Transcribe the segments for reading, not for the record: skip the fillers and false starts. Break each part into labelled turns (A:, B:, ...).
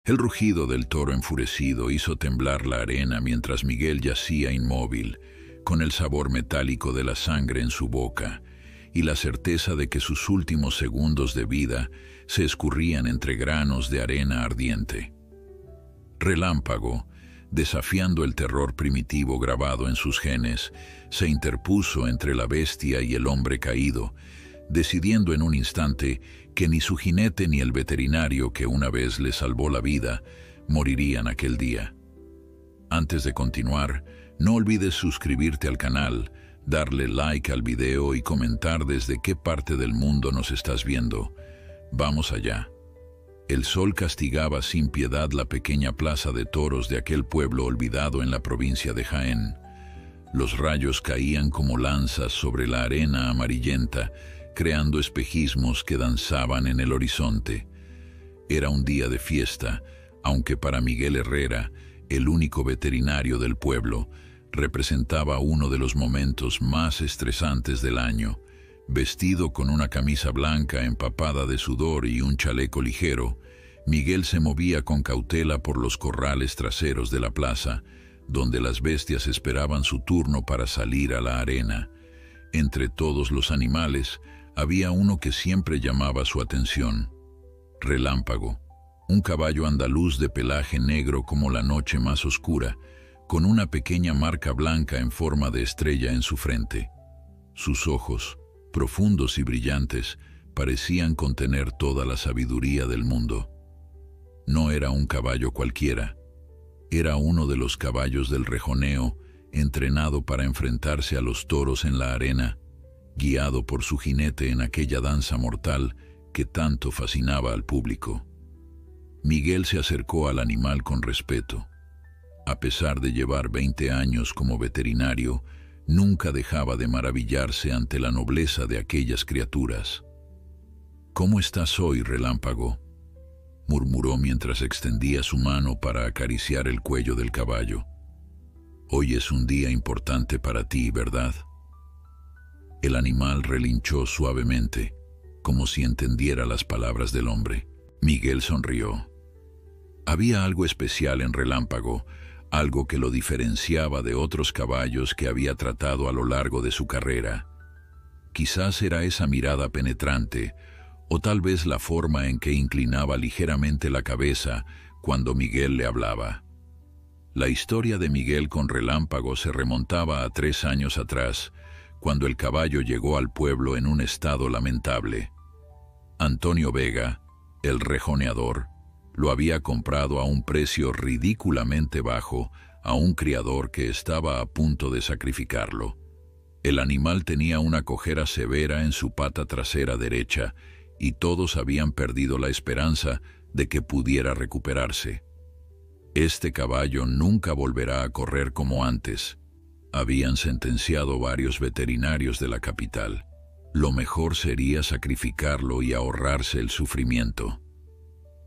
A: El rugido del toro enfurecido hizo temblar la arena mientras Miguel yacía inmóvil, con el sabor metálico de la sangre en su boca y la certeza de que sus últimos segundos de vida se escurrían entre granos de arena ardiente. Relámpago, desafiando el terror primitivo grabado en sus genes, se interpuso entre la bestia y el hombre caído, decidiendo en un instante que ni su jinete ni el veterinario que una vez le salvó la vida morirían aquel día. Antes de continuar, no olvides suscribirte al canal, darle like al video y comentar desde qué parte del mundo nos estás viendo. Vamos allá. El sol castigaba sin piedad la pequeña plaza de toros de aquel pueblo olvidado en la provincia de Jaén. Los rayos caían como lanzas sobre la arena amarillenta, creando espejismos que danzaban en el horizonte. Era un día de fiesta, aunque para Miguel Herrera, el único veterinario del pueblo, representaba uno de los momentos más estresantes del año. Vestido con una camisa blanca empapada de sudor y un chaleco ligero, Miguel se movía con cautela por los corrales traseros de la plaza, donde las bestias esperaban su turno para salir a la arena. Entre todos los animales, había uno que siempre llamaba su atención: Relámpago, un caballo andaluz de pelaje negro como la noche más oscura, con una pequeña marca blanca en forma de estrella en su frente. Sus ojos, profundos y brillantes, parecían contener toda la sabiduría del mundo. No era un caballo cualquiera, era uno de los caballos del rejoneo, entrenado para enfrentarse a los toros en la arena, guiado por su jinete en aquella danza mortal que tanto fascinaba al público. Miguel se acercó al animal con respeto. A pesar de llevar 20 años como veterinario, nunca dejaba de maravillarse ante la nobleza de aquellas criaturas. «¿Cómo estás hoy, Relámpago?», murmuró mientras extendía su mano para acariciar el cuello del caballo. «Hoy es un día importante para ti, ¿verdad?». El animal relinchó suavemente, como si entendiera las palabras del hombre. Miguel sonrió. Había algo especial en Relámpago, algo que lo diferenciaba de otros caballos que había tratado a lo largo de su carrera. Quizás era esa mirada penetrante, o tal vez la forma en que inclinaba ligeramente la cabeza cuando Miguel le hablaba. La historia de Miguel con Relámpago se remontaba a 3 años atrás, cuando el caballo llegó al pueblo en un estado lamentable. Antonio Vega, el rejoneador, lo había comprado a un precio ridículamente bajo a un criador que estaba a punto de sacrificarlo. El animal tenía una cojera severa en su pata trasera derecha y todos habían perdido la esperanza de que pudiera recuperarse. Este caballo nunca volverá a correr como antes, habían sentenciado varios veterinarios de la capital. Lo mejor sería sacrificarlo y ahorrarse el sufrimiento.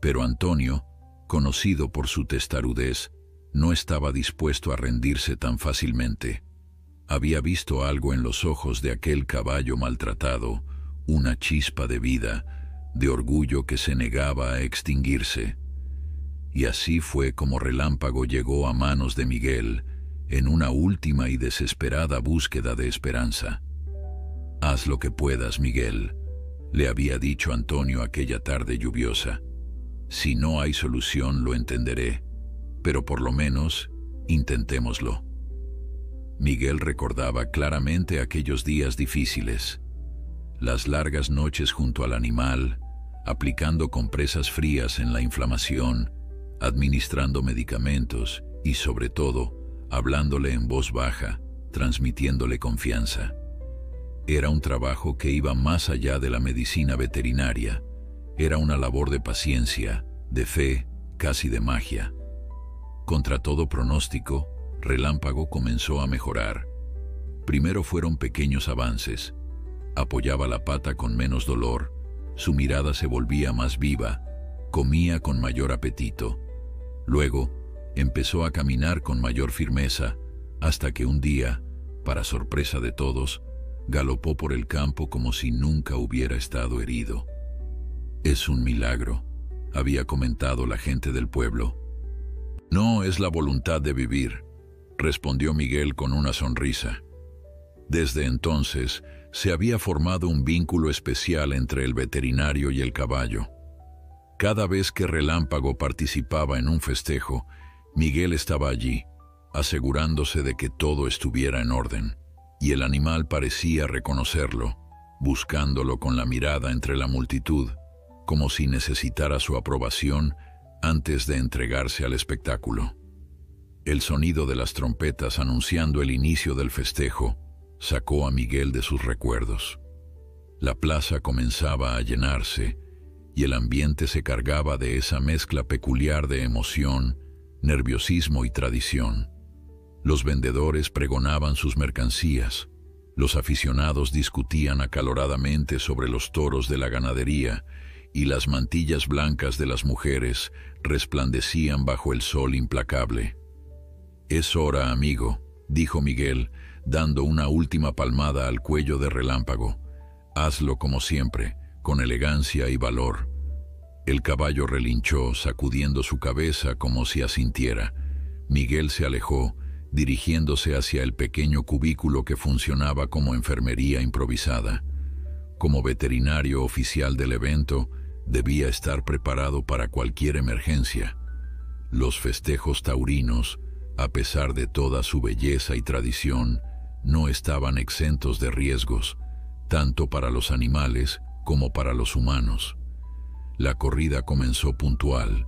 A: Pero Antonio, conocido por su testarudez, no estaba dispuesto a rendirse tan fácilmente. Había visto algo en los ojos de aquel caballo maltratado, una chispa de vida, de orgullo que se negaba a extinguirse. Y así fue como Relámpago llegó a manos de Miguel, en una última y desesperada búsqueda de esperanza. «Haz lo que puedas, Miguel», le había dicho Antonio aquella tarde lluviosa. «Si no hay solución, lo entenderé, pero por lo menos intentémoslo». Miguel recordaba claramente aquellos días difíciles, las largas noches junto al animal, aplicando compresas frías en la inflamación, administrando medicamentos y, sobre todo, hablándole en voz baja, transmitiéndole confianza. Era un trabajo que iba más allá de la medicina veterinaria. Era una labor de paciencia, de fe, casi de magia. Contra todo pronóstico, Relámpago comenzó a mejorar. Primero fueron pequeños avances. Apoyaba la pata con menos dolor, su mirada se volvía más viva, comía con mayor apetito. Luego, empezó a caminar con mayor firmeza, hasta que un día, para sorpresa de todos, galopó por el campo como si nunca hubiera estado herido. «Es un milagro», había comentado la gente del pueblo. No, es la voluntad de vivir, respondió Miguel con una sonrisa. Desde entonces, se había formado un vínculo especial entre el veterinario y el caballo. Cada vez que Relámpago participaba en un festejo, Miguel estaba allí, asegurándose de que todo estuviera en orden, y el animal parecía reconocerlo, buscándolo con la mirada entre la multitud, como si necesitara su aprobación antes de entregarse al espectáculo. El sonido de las trompetas anunciando el inicio del festejo sacó a Miguel de sus recuerdos. La plaza comenzaba a llenarse y el ambiente se cargaba de esa mezcla peculiar de emoción, nerviosismo y tradición. Los vendedores pregonaban sus mercancías, los aficionados discutían acaloradamente sobre los toros de la ganadería y las mantillas blancas de las mujeres resplandecían bajo el sol implacable. «Es hora, amigo», dijo Miguel, dando una última palmada al cuello de Relámpago. «Hazlo como siempre, con elegancia y valor». El caballo relinchó, sacudiendo su cabeza como si asintiera. Miguel se alejó, dirigiéndose hacia el pequeño cubículo que funcionaba como enfermería improvisada. Como veterinario oficial del evento, debía estar preparado para cualquier emergencia. Los festejos taurinos, a pesar de toda su belleza y tradición, no estaban exentos de riesgos, tanto para los animales como para los humanos. La corrida comenzó puntual,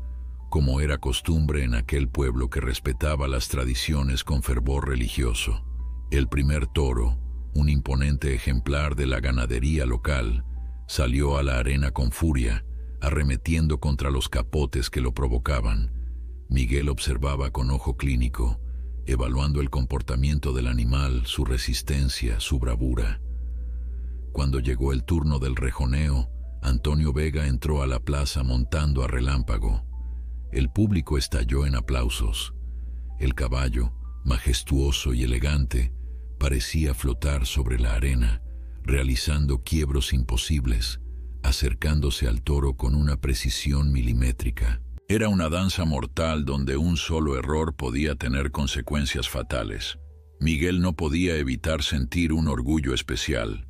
A: como era costumbre en aquel pueblo que respetaba las tradiciones con fervor religioso. El primer toro, un imponente ejemplar de la ganadería local, salió a la arena con furia, arremetiendo contra los capotes que lo provocaban. Miguel observaba con ojo clínico, evaluando el comportamiento del animal, su resistencia, su bravura. Cuando llegó el turno del rejoneo, Antonio Vega entró a la plaza montando a Relámpago. El público estalló en aplausos. El caballo, majestuoso y elegante, parecía flotar sobre la arena, realizando quiebros imposibles, acercándose al toro con una precisión milimétrica. Era una danza mortal donde un solo error podía tener consecuencias fatales. Miguel no podía evitar sentir un orgullo especial.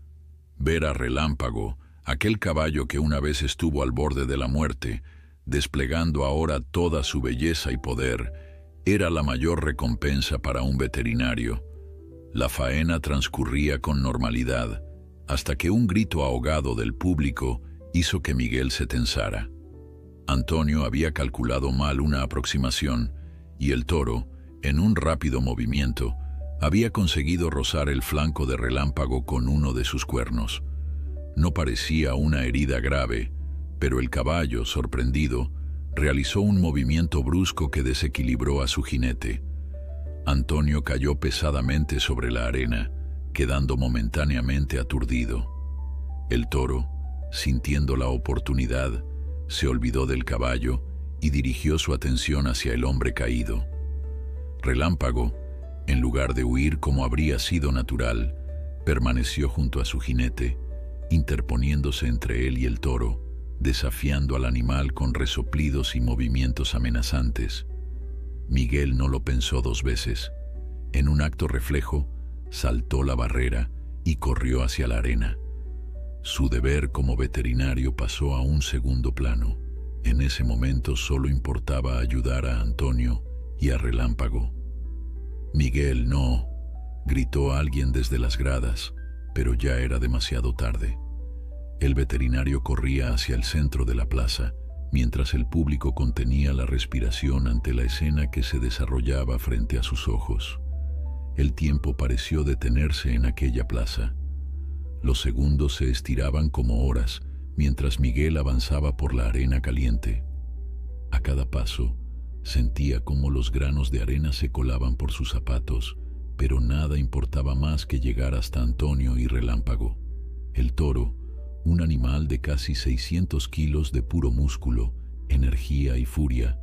A: Ver a Relámpago, aquel caballo que una vez estuvo al borde de la muerte, desplegando ahora toda su belleza y poder, era la mayor recompensa para un veterinario. La faena transcurría con normalidad, hasta que un grito ahogado del público hizo que Miguel se tensara. Antonio había calculado mal una aproximación, y el toro, en un rápido movimiento, había conseguido rozar el flanco de Relámpago con uno de sus cuernos. No parecía una herida grave, pero el caballo, sorprendido, realizó un movimiento brusco que desequilibró a su jinete. Antonio cayó pesadamente sobre la arena, quedando momentáneamente aturdido. El toro, sintiendo la oportunidad, se olvidó del caballo y dirigió su atención hacia el hombre caído. Relámpago, en lugar de huir como habría sido natural, permaneció junto a su jinete, interponiéndose entre él y el toro, desafiando al animal con resoplidos y movimientos amenazantes. Miguel no lo pensó dos veces. En un acto reflejo, saltó la barrera y corrió hacia la arena. Su deber como veterinario pasó a un segundo plano. En ese momento solo importaba ayudar a Antonio y a Relámpago. «Miguel, no», gritó alguien desde las gradas, pero ya era demasiado tarde. El veterinario corría hacia el centro de la plaza, mientras el público contenía la respiración ante la escena que se desarrollaba frente a sus ojos. El tiempo pareció detenerse en aquella plaza. Los segundos se estiraban como horas, mientras Miguel avanzaba por la arena caliente. A cada paso, sentía cómo los granos de arena se colaban por sus zapatos, pero nada importaba más que llegar hasta Antonio y Relámpago. El toro, un animal de casi 600 kilos de puro músculo, energía y furia,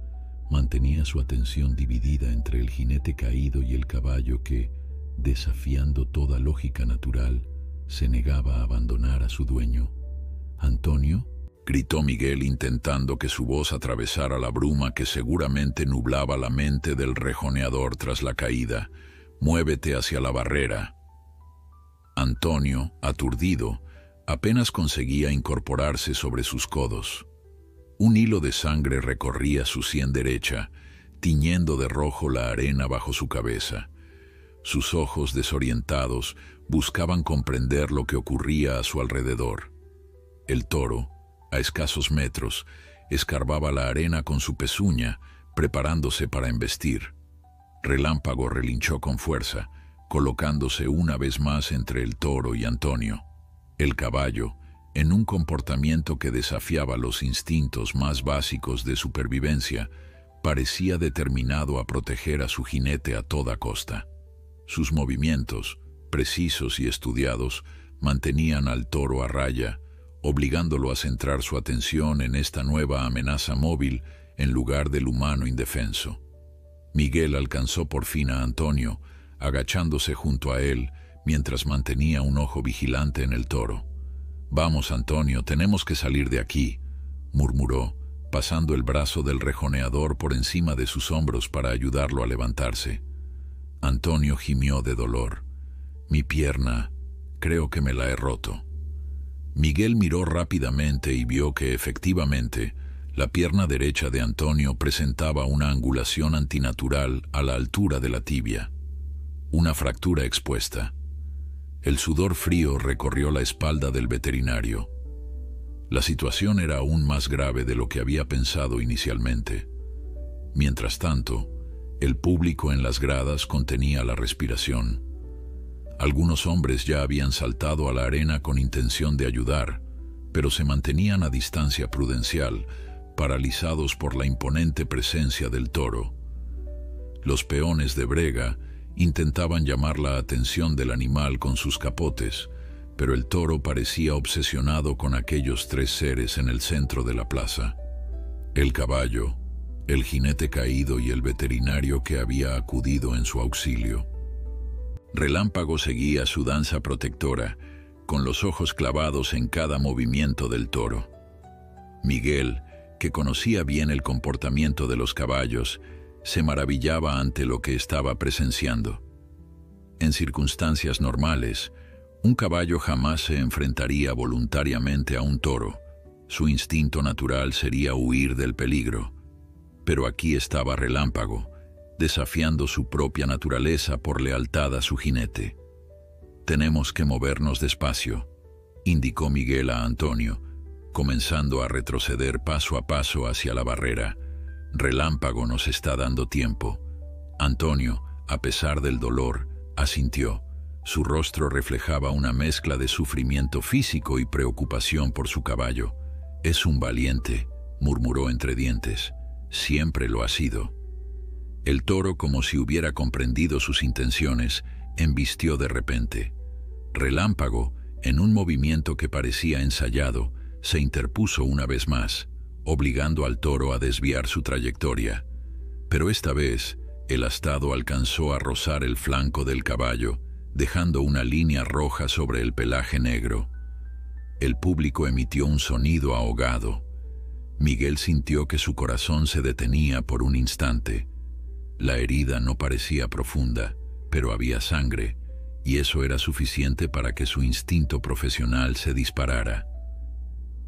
A: mantenía su atención dividida entre el jinete caído y el caballo que, desafiando toda lógica natural, se negaba a abandonar a su dueño. «Antonio», gritó Miguel intentando que su voz atravesara la bruma que seguramente nublaba la mente del rejoneador tras la caída. «Muévete hacia la barrera». Antonio, aturdido, apenas conseguía incorporarse sobre sus codos. Un hilo de sangre recorría su sien derecha, tiñendo de rojo la arena bajo su cabeza. Sus ojos, desorientados, buscaban comprender lo que ocurría a su alrededor. El toro, a escasos metros, escarbaba la arena con su pezuña, preparándose para embestir. Relámpago relinchó con fuerza, colocándose una vez más entre el toro y Antonio. El caballo, en un comportamiento que desafiaba los instintos más básicos de supervivencia, parecía determinado a proteger a su jinete a toda costa. Sus movimientos, precisos y estudiados, mantenían al toro a raya, obligándolo a centrar su atención en esta nueva amenaza móvil en lugar del humano indefenso. Miguel alcanzó por fin a Antonio, agachándose junto a él mientras mantenía un ojo vigilante en el toro. «Vamos, Antonio, tenemos que salir de aquí», murmuró, pasando el brazo del rejoneador por encima de sus hombros para ayudarlo a levantarse. Antonio gimió de dolor. «Mi pierna, creo que me la he roto». Miguel miró rápidamente y vio que efectivamente la pierna derecha de Antonio presentaba una angulación antinatural a la altura de la tibia. Una fractura expuesta. El sudor frío recorrió la espalda del veterinario. La situación era aún más grave de lo que había pensado inicialmente. Mientras tanto, el público en las gradas contenía la respiración. Algunos hombres ya habían saltado a la arena con intención de ayudar, pero se mantenían a distancia prudencial, paralizados por la imponente presencia del toro. Los peones de brega intentaban llamar la atención del animal con sus capotes, pero el toro parecía obsesionado con aquellos tres seres en el centro de la plaza. El caballo, el jinete caído y el veterinario que había acudido en su auxilio. Relámpago seguía su danza protectora, con los ojos clavados en cada movimiento del toro. Miguel, que conocía bien el comportamiento de los caballos, se maravillaba ante lo que estaba presenciando. En circunstancias normales, un caballo jamás se enfrentaría voluntariamente a un toro. Su instinto natural sería huir del peligro. Pero aquí estaba Relámpago, desafiando su propia naturaleza por lealtad a su jinete. «Tenemos que movernos despacio», indicó Miguel a Antonio, comenzando a retroceder paso a paso hacia la barrera. «Relámpago nos está dando tiempo». Antonio, a pesar del dolor, asintió. Su rostro reflejaba una mezcla de sufrimiento físico y preocupación por su caballo. «Es un valiente», murmuró entre dientes. «Siempre lo ha sido». El toro, como si hubiera comprendido sus intenciones, embistió de repente. Relámpago, en un movimiento que parecía ensayado, se interpuso una vez más, obligando al toro a desviar su trayectoria. Pero esta vez, el astado alcanzó a rozar el flanco del caballo, dejando una línea roja sobre el pelaje negro. El público emitió un sonido ahogado. Miguel sintió que su corazón se detenía por un instante. La herida no parecía profunda, pero había sangre, y eso era suficiente para que su instinto profesional se disparara.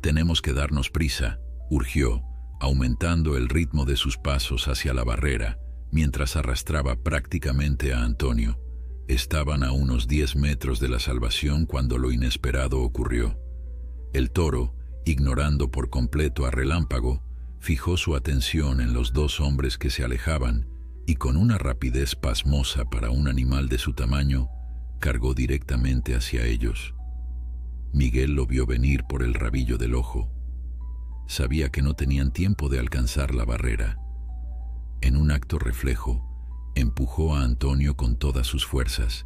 A: «Tenemos que darnos prisa», urgió, aumentando el ritmo de sus pasos hacia la barrera, mientras arrastraba prácticamente a Antonio. Estaban a unos 10 metros de la salvación cuando lo inesperado ocurrió. El toro, ignorando por completo a Relámpago, fijó su atención en los dos hombres que se alejaban y con una rapidez pasmosa para un animal de su tamaño, cargó directamente hacia ellos. Miguel lo vio venir por el rabillo del ojo. Sabía que no tenían tiempo de alcanzar la barrera. En un acto reflejo, empujó a Antonio con todas sus fuerzas,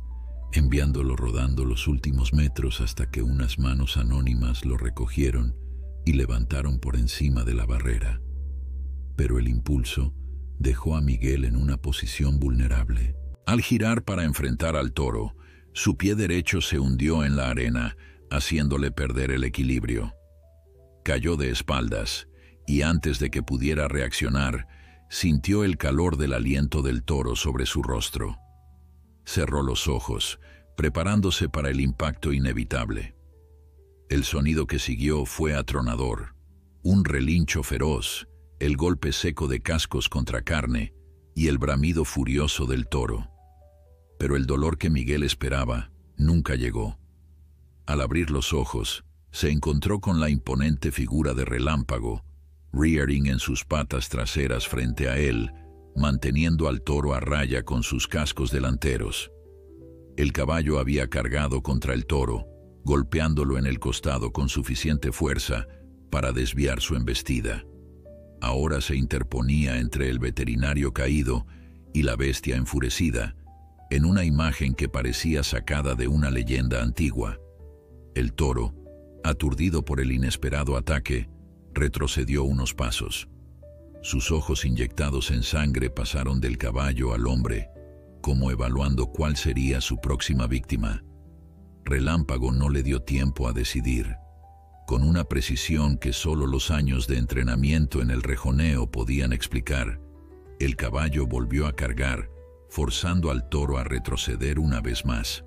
A: enviándolo rodando los últimos metros hasta que unas manos anónimas lo recogieron y levantaron por encima de la barrera. Pero el impulso dejó a Miguel en una posición vulnerable. Al girar para enfrentar al toro, su pie derecho se hundió en la arena, haciéndole perder el equilibrio. Cayó de espaldas, y antes de que pudiera reaccionar, sintió el calor del aliento del toro sobre su rostro. Cerró los ojos, preparándose para el impacto inevitable. El sonido que siguió fue atronador, un relincho feroz, el golpe seco de cascos contra carne y el bramido furioso del toro. Pero el dolor que Miguel esperaba nunca llegó. Al abrir los ojos, se encontró con la imponente figura de Relámpago, rearing en sus patas traseras frente a él, manteniendo al toro a raya con sus cascos delanteros. El caballo había cargado contra el toro, golpeándolo en el costado con suficiente fuerza para desviar su embestida. Ahora se interponía entre el veterinario caído y la bestia enfurecida, en una imagen que parecía sacada de una leyenda antigua. El toro, aturdido por el inesperado ataque, retrocedió unos pasos. Sus ojos inyectados en sangre pasaron del caballo al hombre, como evaluando cuál sería su próxima víctima. Relámpago no le dio tiempo a decidir. Con una precisión que solo los años de entrenamiento en el rejoneo podían explicar, el caballo volvió a cargar, forzando al toro a retroceder una vez más.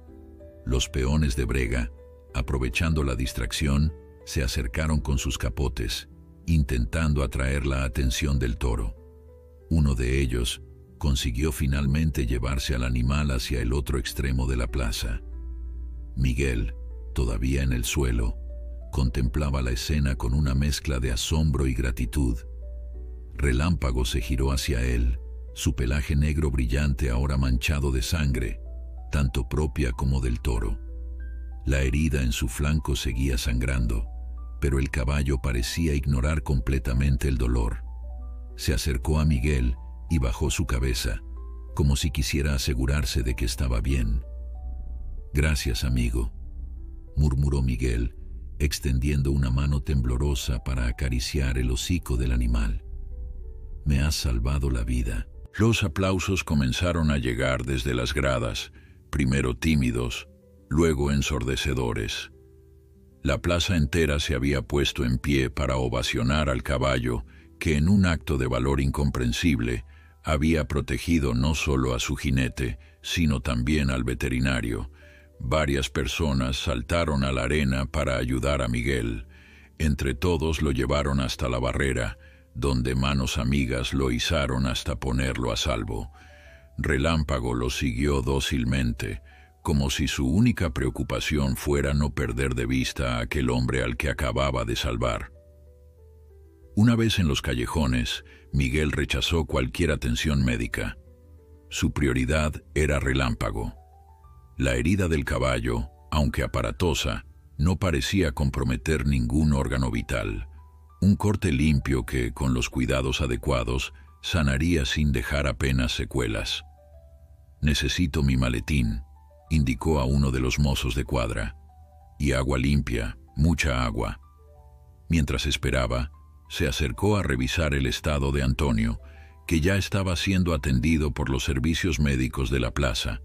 A: Los peones de brega, aprovechando la distracción, se acercaron con sus capotes, intentando atraer la atención del toro. Uno de ellos consiguió finalmente llevarse al animal hacia el otro extremo de la plaza. Miguel, todavía en el suelo, contemplaba la escena con una mezcla de asombro y gratitud. Relámpago se giró hacia él, su pelaje negro brillante ahora manchado de sangre, tanto propia como del toro. La herida en su flanco seguía sangrando, pero el caballo parecía ignorar completamente el dolor. Se acercó a Miguel y bajó su cabeza, como si quisiera asegurarse de que estaba bien. «Gracias, amigo», murmuró Miguel, extendiendo una mano temblorosa para acariciar el hocico del animal. «Me has salvado la vida». Los aplausos comenzaron a llegar desde las gradas, primero tímidos, luego ensordecedores. La plaza entera se había puesto en pie para ovacionar al caballo que, en un acto de valor incomprensible, había protegido no solo a su jinete, sino también al veterinario. Varias personas saltaron a la arena para ayudar a Miguel. Entre todos lo llevaron hasta la barrera, donde manos amigas lo izaron hasta ponerlo a salvo. Relámpago lo siguió dócilmente, como si su única preocupación fuera no perder de vista a aquel hombre al que acababa de salvar. Una vez en los callejones, Miguel rechazó cualquier atención médica. Su prioridad era Relámpago. La herida del caballo, aunque aparatosa, no parecía comprometer ningún órgano vital. Un corte limpio que, con los cuidados adecuados, sanaría sin dejar apenas secuelas. «Necesito mi maletín», indicó a uno de los mozos de cuadra. «Y agua limpia, mucha agua». Mientras esperaba, se acercó a revisar el estado de Antonio, que ya estaba siendo atendido por los servicios médicos de la plaza.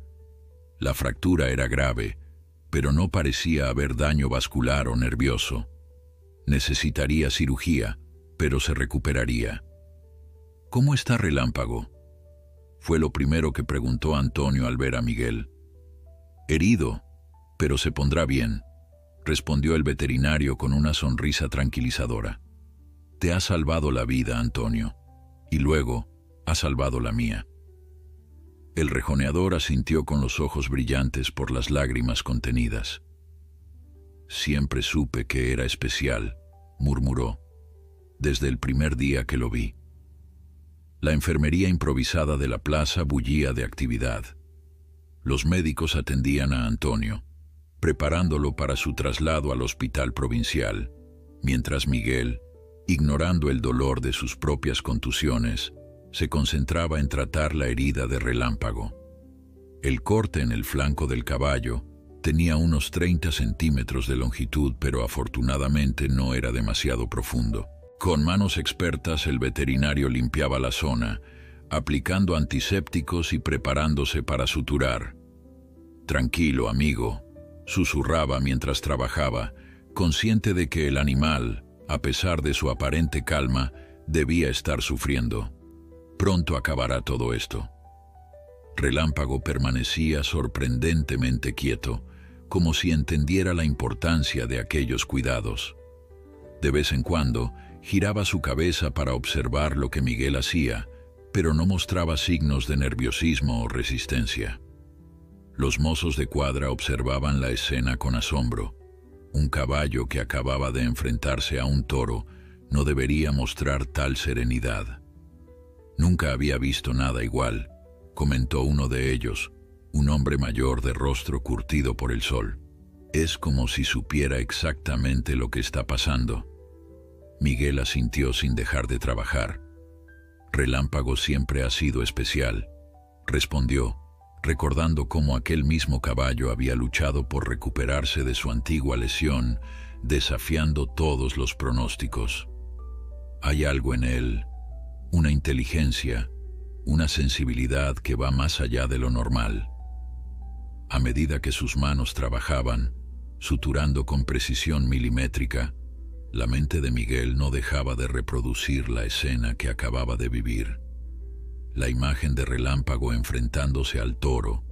A: La fractura era grave, pero no parecía haber daño vascular o nervioso. Necesitaría cirugía, pero se recuperaría. «¿Cómo está Relámpago?», fue lo primero que preguntó Antonio al ver a Miguel. «Herido, pero se pondrá bien», respondió el veterinario con una sonrisa tranquilizadora. «Te ha salvado la vida, Antonio, y luego ha salvado la mía». El rejoneador asintió con los ojos brillantes por las lágrimas contenidas. «Siempre supe que era especial», murmuró, «desde el primer día que lo vi». La enfermería improvisada de la plaza bullía de actividad. Los médicos atendían a Antonio, preparándolo para su traslado al hospital provincial, mientras Miguel, ignorando el dolor de sus propias contusiones, se concentraba en tratar la herida de Relámpago. El corte en el flanco del caballo tenía unos 30 centímetros de longitud, pero afortunadamente no era demasiado profundo. Con manos expertas, el veterinario limpiaba la zona, aplicando antisépticos y preparándose para suturar. «Tranquilo, amigo», susurraba mientras trabajaba, consciente de que el animal, A pesar de su aparente calma, debía estar sufriendo. Pronto acabará todo esto. Relámpago permanecía sorprendentemente quieto, como si entendiera la importancia de aquellos cuidados. De vez en cuando, giraba su cabeza para observar lo que Miguel hacía, pero no mostraba signos de nerviosismo o resistencia. Los mozos de cuadra observaban la escena con asombro. Un caballo que acababa de enfrentarse a un toro no debería mostrar tal serenidad. Nunca había visto nada igual, comentó uno de ellos, un hombre mayor de rostro curtido por el sol. Es como si supiera exactamente lo que está pasando. Miguel asintió sin dejar de trabajar. Relámpago siempre ha sido especial, respondió, recordando cómo aquel mismo caballo había luchado por recuperarse de su antigua lesión, desafiando todos los pronósticos. Hay algo en él, una inteligencia, una sensibilidad que va más allá de lo normal. A medida que sus manos trabajaban, suturando con precisión milimétrica, la mente de Miguel no dejaba de reproducir la escena que acababa de vivir. La imagen de Relámpago enfrentándose al toro,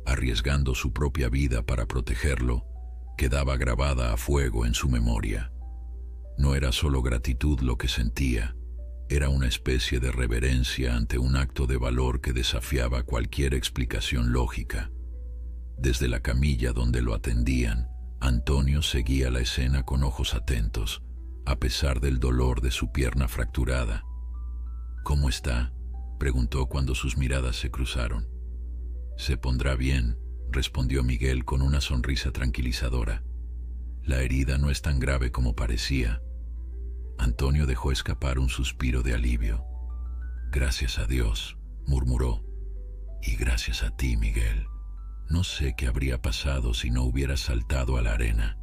A: arriesgando su propia vida para protegerlo, quedaba grabada a fuego en su memoria. No era solo gratitud lo que sentía, era una especie de reverencia ante un acto de valor que desafiaba cualquier explicación lógica. Desde la camilla donde lo atendían, Antonio seguía la escena con ojos atentos, a pesar del dolor de su pierna fracturada. «¿Cómo está?», preguntó cuando sus miradas se cruzaron. «Se pondrá bien», respondió Miguel con una sonrisa tranquilizadora. «La herida no es tan grave como parecía». Antonio dejó escapar un suspiro de alivio. «Gracias a Dios», murmuró. «Y gracias a ti, Miguel. No sé qué habría pasado si no hubieras saltado a la arena».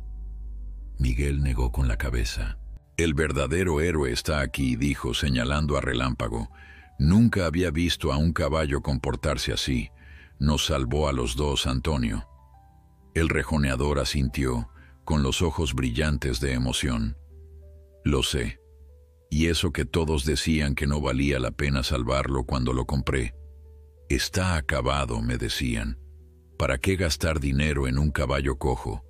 A: Miguel negó con la cabeza. «El verdadero héroe está aquí», dijo, señalando a Relámpago. «Nunca había visto a un caballo comportarse así. Nos salvó a los dos, Antonio». El rejoneador asintió, con los ojos brillantes de emoción. «Lo sé. Y eso que todos decían que no valía la pena salvarlo cuando lo compré. Está acabado», me decían. «¿Para qué gastar dinero en un caballo cojo?».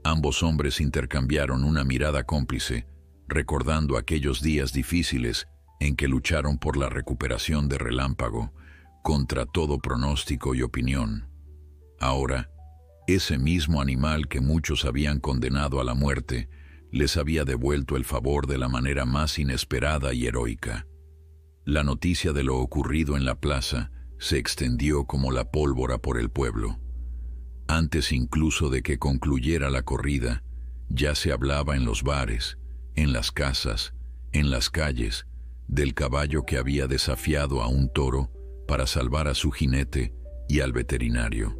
A: Ambos hombres intercambiaron una mirada cómplice, recordando aquellos días difíciles en que lucharon por la recuperación de Relámpago, contra todo pronóstico y opinión. Ahora, ese mismo animal que muchos habían condenado a la muerte, les había devuelto el favor de la manera más inesperada y heroica. La noticia de lo ocurrido en la plaza se extendió como la pólvora por el pueblo. Antes incluso de que concluyera la corrida, ya se hablaba en los bares, en las casas, en las calles, del caballo que había desafiado a un toro para salvar a su jinete y al veterinario.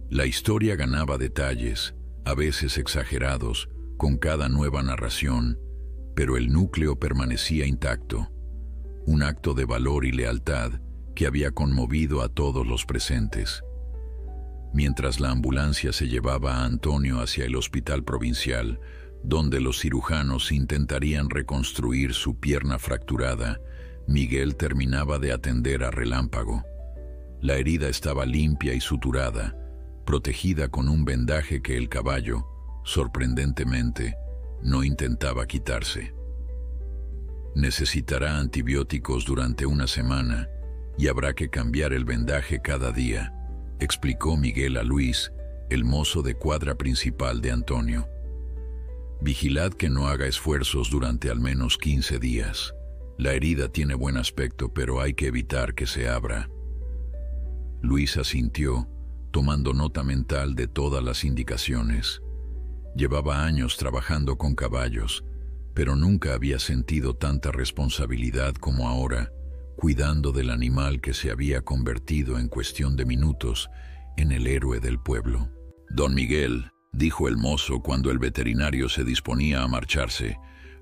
A: La historia ganaba detalles, a veces exagerados, con cada nueva narración, pero el núcleo permanecía intacto, un acto de valor y lealtad que había conmovido a todos los presentes. Mientras la ambulancia se llevaba a Antonio hacia el hospital provincial, donde los cirujanos intentarían reconstruir su pierna fracturada, Miguel terminaba de atender a Relámpago. La herida estaba limpia y suturada, protegida con un vendaje que el caballo, sorprendentemente, no intentaba quitarse. Necesitará antibióticos durante una semana y habrá que cambiar el vendaje cada día, explicó Miguel a Luis, el mozo de cuadra principal de Antonio. Vigilad que no haga esfuerzos durante al menos 15 días. La herida tiene buen aspecto, pero hay que evitar que se abra. Luis asintió, tomando nota mental de todas las indicaciones. Llevaba años trabajando con caballos, pero nunca había sentido tanta responsabilidad como ahora, cuidando del animal que se había convertido en cuestión de minutos en el héroe del pueblo. «Don Miguel», dijo el mozo cuando el veterinario se disponía a marcharse,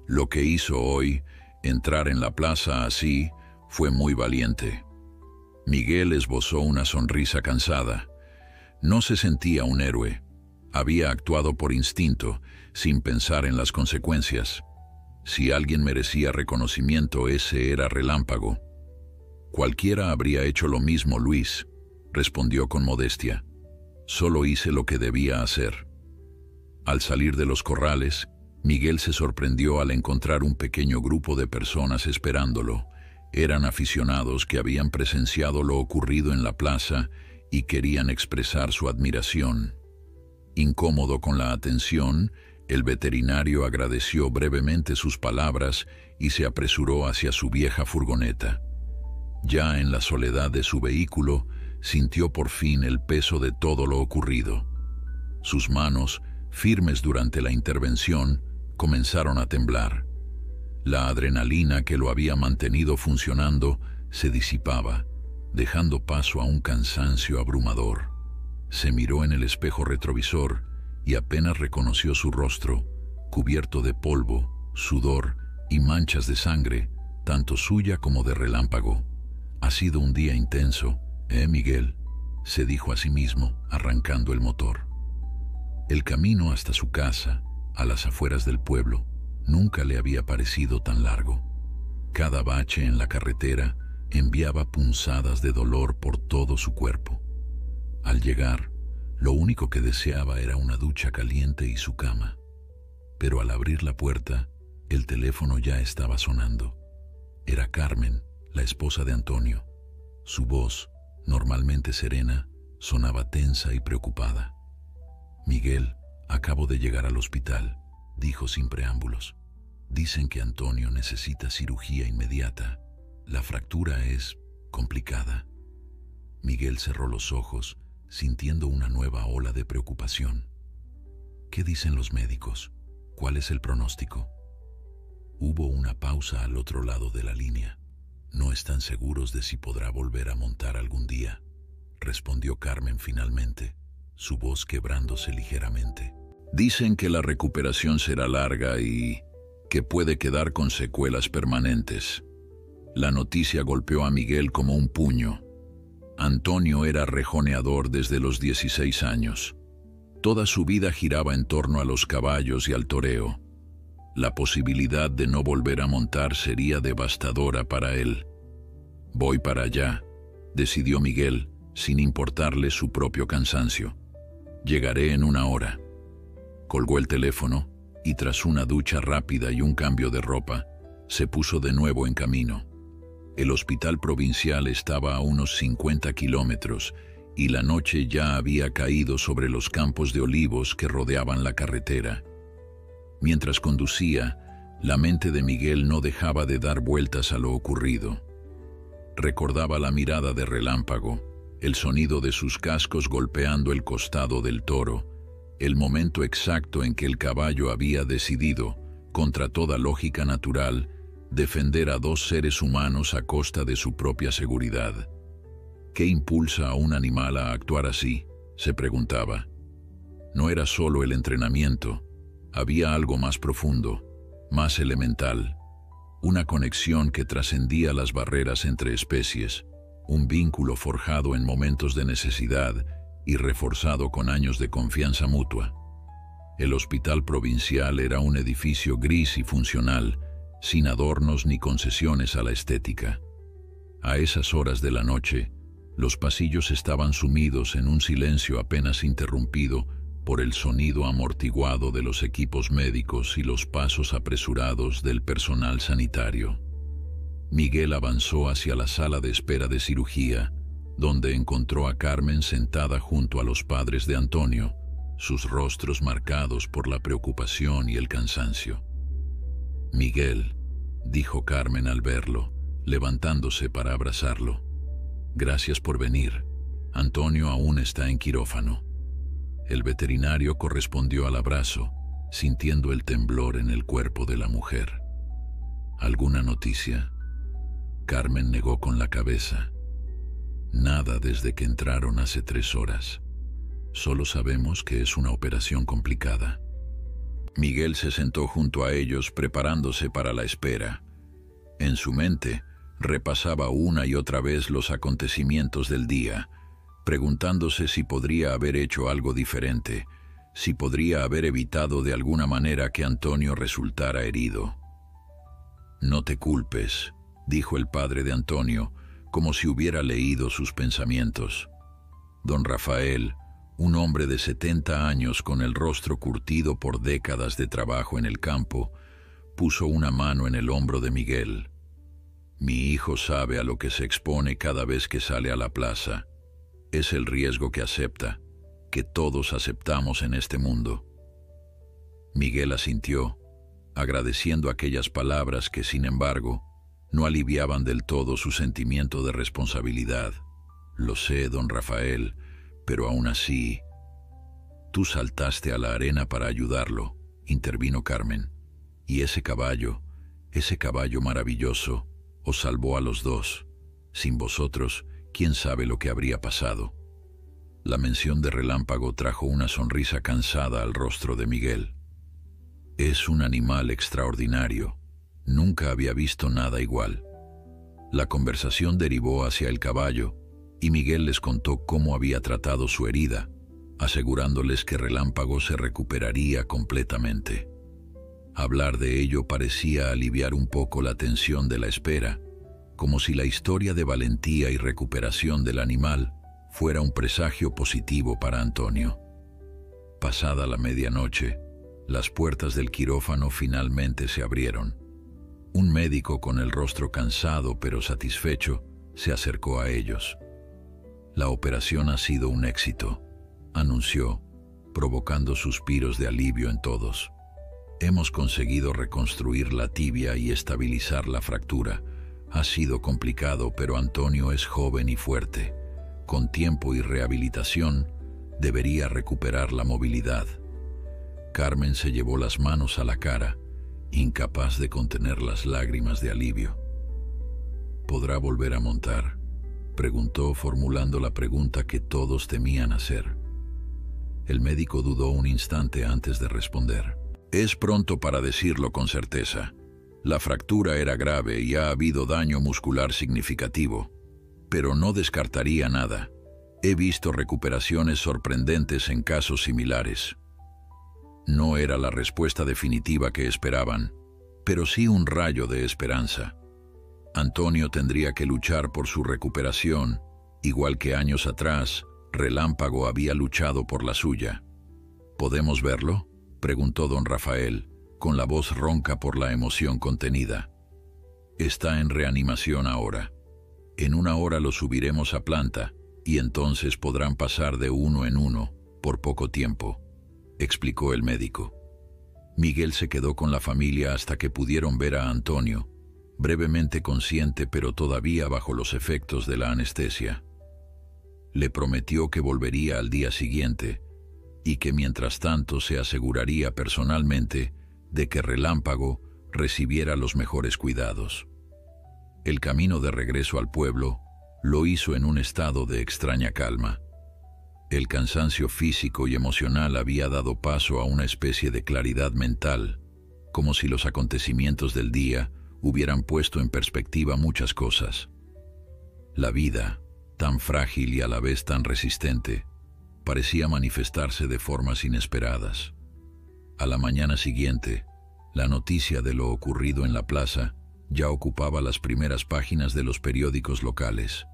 A: «lo que hizo hoy, entrar en la plaza así, fue muy valiente». Miguel esbozó una sonrisa cansada. No se sentía un héroe. Había actuado por instinto, sin pensar en las consecuencias. Si alguien merecía reconocimiento, ese era Relámpago. Cualquiera habría hecho lo mismo, Luis, respondió con modestia. Solo hice lo que debía hacer. Al salir de los corrales, Miguel se sorprendió al encontrar un pequeño grupo de personas esperándolo. Eran aficionados que habían presenciado lo ocurrido en la plaza y querían expresar su admiración. Incómodo con la atención, el veterinario agradeció brevemente sus palabras y se apresuró hacia su vieja furgoneta. Ya en la soledad de su vehículo, sintió por fin el peso de todo lo ocurrido. Sus manos, firmes durante la intervención, comenzaron a temblar. La adrenalina que lo había mantenido funcionando se disipaba, dejando paso a un cansancio abrumador. Se miró en el espejo retrovisor y apenas reconoció su rostro, cubierto de polvo, sudor y manchas de sangre, tanto suya como de Relámpago. «Ha sido un día intenso, Miguel?», se dijo a sí mismo, arrancando el motor. El camino hasta su casa, a las afueras del pueblo, nunca le había parecido tan largo. Cada bache en la carretera enviaba punzadas de dolor por todo su cuerpo. Al llegar, lo único que deseaba era una ducha caliente y su cama. Pero al abrir la puerta, el teléfono ya estaba sonando. Era Carmen, la esposa de Antonio. Su voz, normalmente serena, sonaba tensa y preocupada. «Miguel, acabo de llegar al hospital», dijo sin preámbulos. «Dicen que Antonio necesita cirugía inmediata. La fractura es complicada». Miguel cerró los ojos, sintiendo una nueva ola de preocupación. «¿Qué dicen los médicos? ¿Cuál es el pronóstico?». Hubo una pausa al otro lado de la línea. «No están seguros de si podrá volver a montar algún día», respondió Carmen finalmente, su voz quebrándose ligeramente. «Dicen que la recuperación será larga y que puede quedar con secuelas permanentes». La noticia golpeó a Miguel como un puño. Antonio era rejoneador desde los 16 años. Toda su vida giraba en torno a los caballos y al toreo. La posibilidad de no volver a montar sería devastadora para él. «Voy para allá», decidió Miguel, sin importarle su propio cansancio. «Llegaré en una hora». Colgó el teléfono y tras una ducha rápida y un cambio de ropa, se puso de nuevo en camino. El hospital provincial estaba a unos 50 kilómetros y la noche ya había caído sobre los campos de olivos que rodeaban la carretera. Mientras conducía, la mente de Miguel no dejaba de dar vueltas a lo ocurrido. Recordaba la mirada de Relámpago, el sonido de sus cascos golpeando el costado del toro, el momento exacto en que el caballo había decidido, contra toda lógica natural, defender a dos seres humanos a costa de su propia seguridad. ¿Qué impulsa a un animal a actuar así?, se preguntaba. No era solo el entrenamiento, había algo más profundo, más elemental, una conexión que trascendía las barreras entre especies, un vínculo forjado en momentos de necesidad y reforzado con años de confianza mutua. El hospital provincial era un edificio gris y funcional, sin adornos ni concesiones a la estética. A esas horas de la noche, los pasillos estaban sumidos en un silencio apenas interrumpido por el sonido amortiguado de los equipos médicos y los pasos apresurados del personal sanitario. Miguel avanzó hacia la sala de espera de cirugía, donde encontró a Carmen sentada junto a los padres de Antonio, sus rostros marcados por la preocupación y el cansancio. «Miguel», dijo Carmen al verlo, levantándose para abrazarlo. «Gracias por venir. Antonio aún está en quirófano». El veterinario correspondió al abrazo, sintiendo el temblor en el cuerpo de la mujer. «¿Alguna noticia?». Carmen negó con la cabeza. «Nada desde que entraron hace 3 horas. Solo sabemos que es una operación complicada». Miguel se sentó junto a ellos preparándose para la espera. En su mente, repasaba una y otra vez los acontecimientos del día, preguntándose si podría haber hecho algo diferente, si podría haber evitado de alguna manera que Antonio resultara herido. «No te culpes», dijo el padre de Antonio, como si hubiera leído sus pensamientos. Don Rafael, un hombre de 70 años con el rostro curtido por décadas de trabajo en el campo, puso una mano en el hombro de Miguel. «Mi hijo sabe a lo que se expone cada vez que sale a la plaza. Es el riesgo que acepta, que todos aceptamos en este mundo». Miguel asintió, agradeciendo aquellas palabras que, sin embargo, no aliviaban del todo su sentimiento de responsabilidad. «Lo sé, don Rafael, pero aún así...» «Tú saltaste a la arena para ayudarlo», intervino Carmen. «Y ese caballo maravilloso, os salvó a los dos. Sin vosotros, quién sabe lo que habría pasado». La mención de Relámpago trajo una sonrisa cansada al rostro de Miguel. «Es un animal extraordinario. Nunca había visto nada igual». La conversación derivó hacia el caballo, y Miguel les contó cómo había tratado su herida, asegurándoles que Relámpago se recuperaría completamente. Hablar de ello parecía aliviar un poco la tensión de la espera, como si la historia de valentía y recuperación del animal fuera un presagio positivo para Antonio. Pasada la medianoche, las puertas del quirófano finalmente se abrieron. Un médico con el rostro cansado pero satisfecho se acercó a ellos. «La operación ha sido un éxito», anunció, provocando suspiros de alivio en todos. «Hemos conseguido reconstruir la tibia y estabilizar la fractura. Ha sido complicado, pero Antonio es joven y fuerte. Con tiempo y rehabilitación, debería recuperar la movilidad». Carmen se llevó las manos a la cara, incapaz de contener las lágrimas de alivio. «¿Podrá volver a montar?», preguntó, formulando la pregunta que todos temían hacer. El médico dudó un instante antes de responder. «Es pronto para decirlo con certeza. La fractura era grave y ha habido daño muscular significativo, pero no descartaría nada. He visto recuperaciones sorprendentes en casos similares». No era la respuesta definitiva que esperaban, pero sí un rayo de esperanza. Antonio tendría que luchar por su recuperación, igual que años atrás, Relámpago había luchado por la suya. «¿Podemos verlo?», preguntó don Rafael, con la voz ronca por la emoción contenida. «Está en reanimación ahora. En una hora lo subiremos a planta, y entonces podrán pasar de uno en uno, por poco tiempo», explicó el médico. Miguel se quedó con la familia hasta que pudieron ver a Antonio, brevemente consciente pero todavía bajo los efectos de la anestesia. Le prometió que volvería al día siguiente y que mientras tanto se aseguraría personalmente de que Relámpago recibiera los mejores cuidados. El camino de regreso al pueblo lo hizo en un estado de extraña calma. El cansancio físico y emocional había dado paso a una especie de claridad mental, como si los acontecimientos del día hubieran puesto en perspectiva muchas cosas. La vida, tan frágil y a la vez tan resistente, parecía manifestarse de formas inesperadas. A la mañana siguiente, la noticia de lo ocurrido en la plaza ya ocupaba las primeras páginas de los periódicos locales.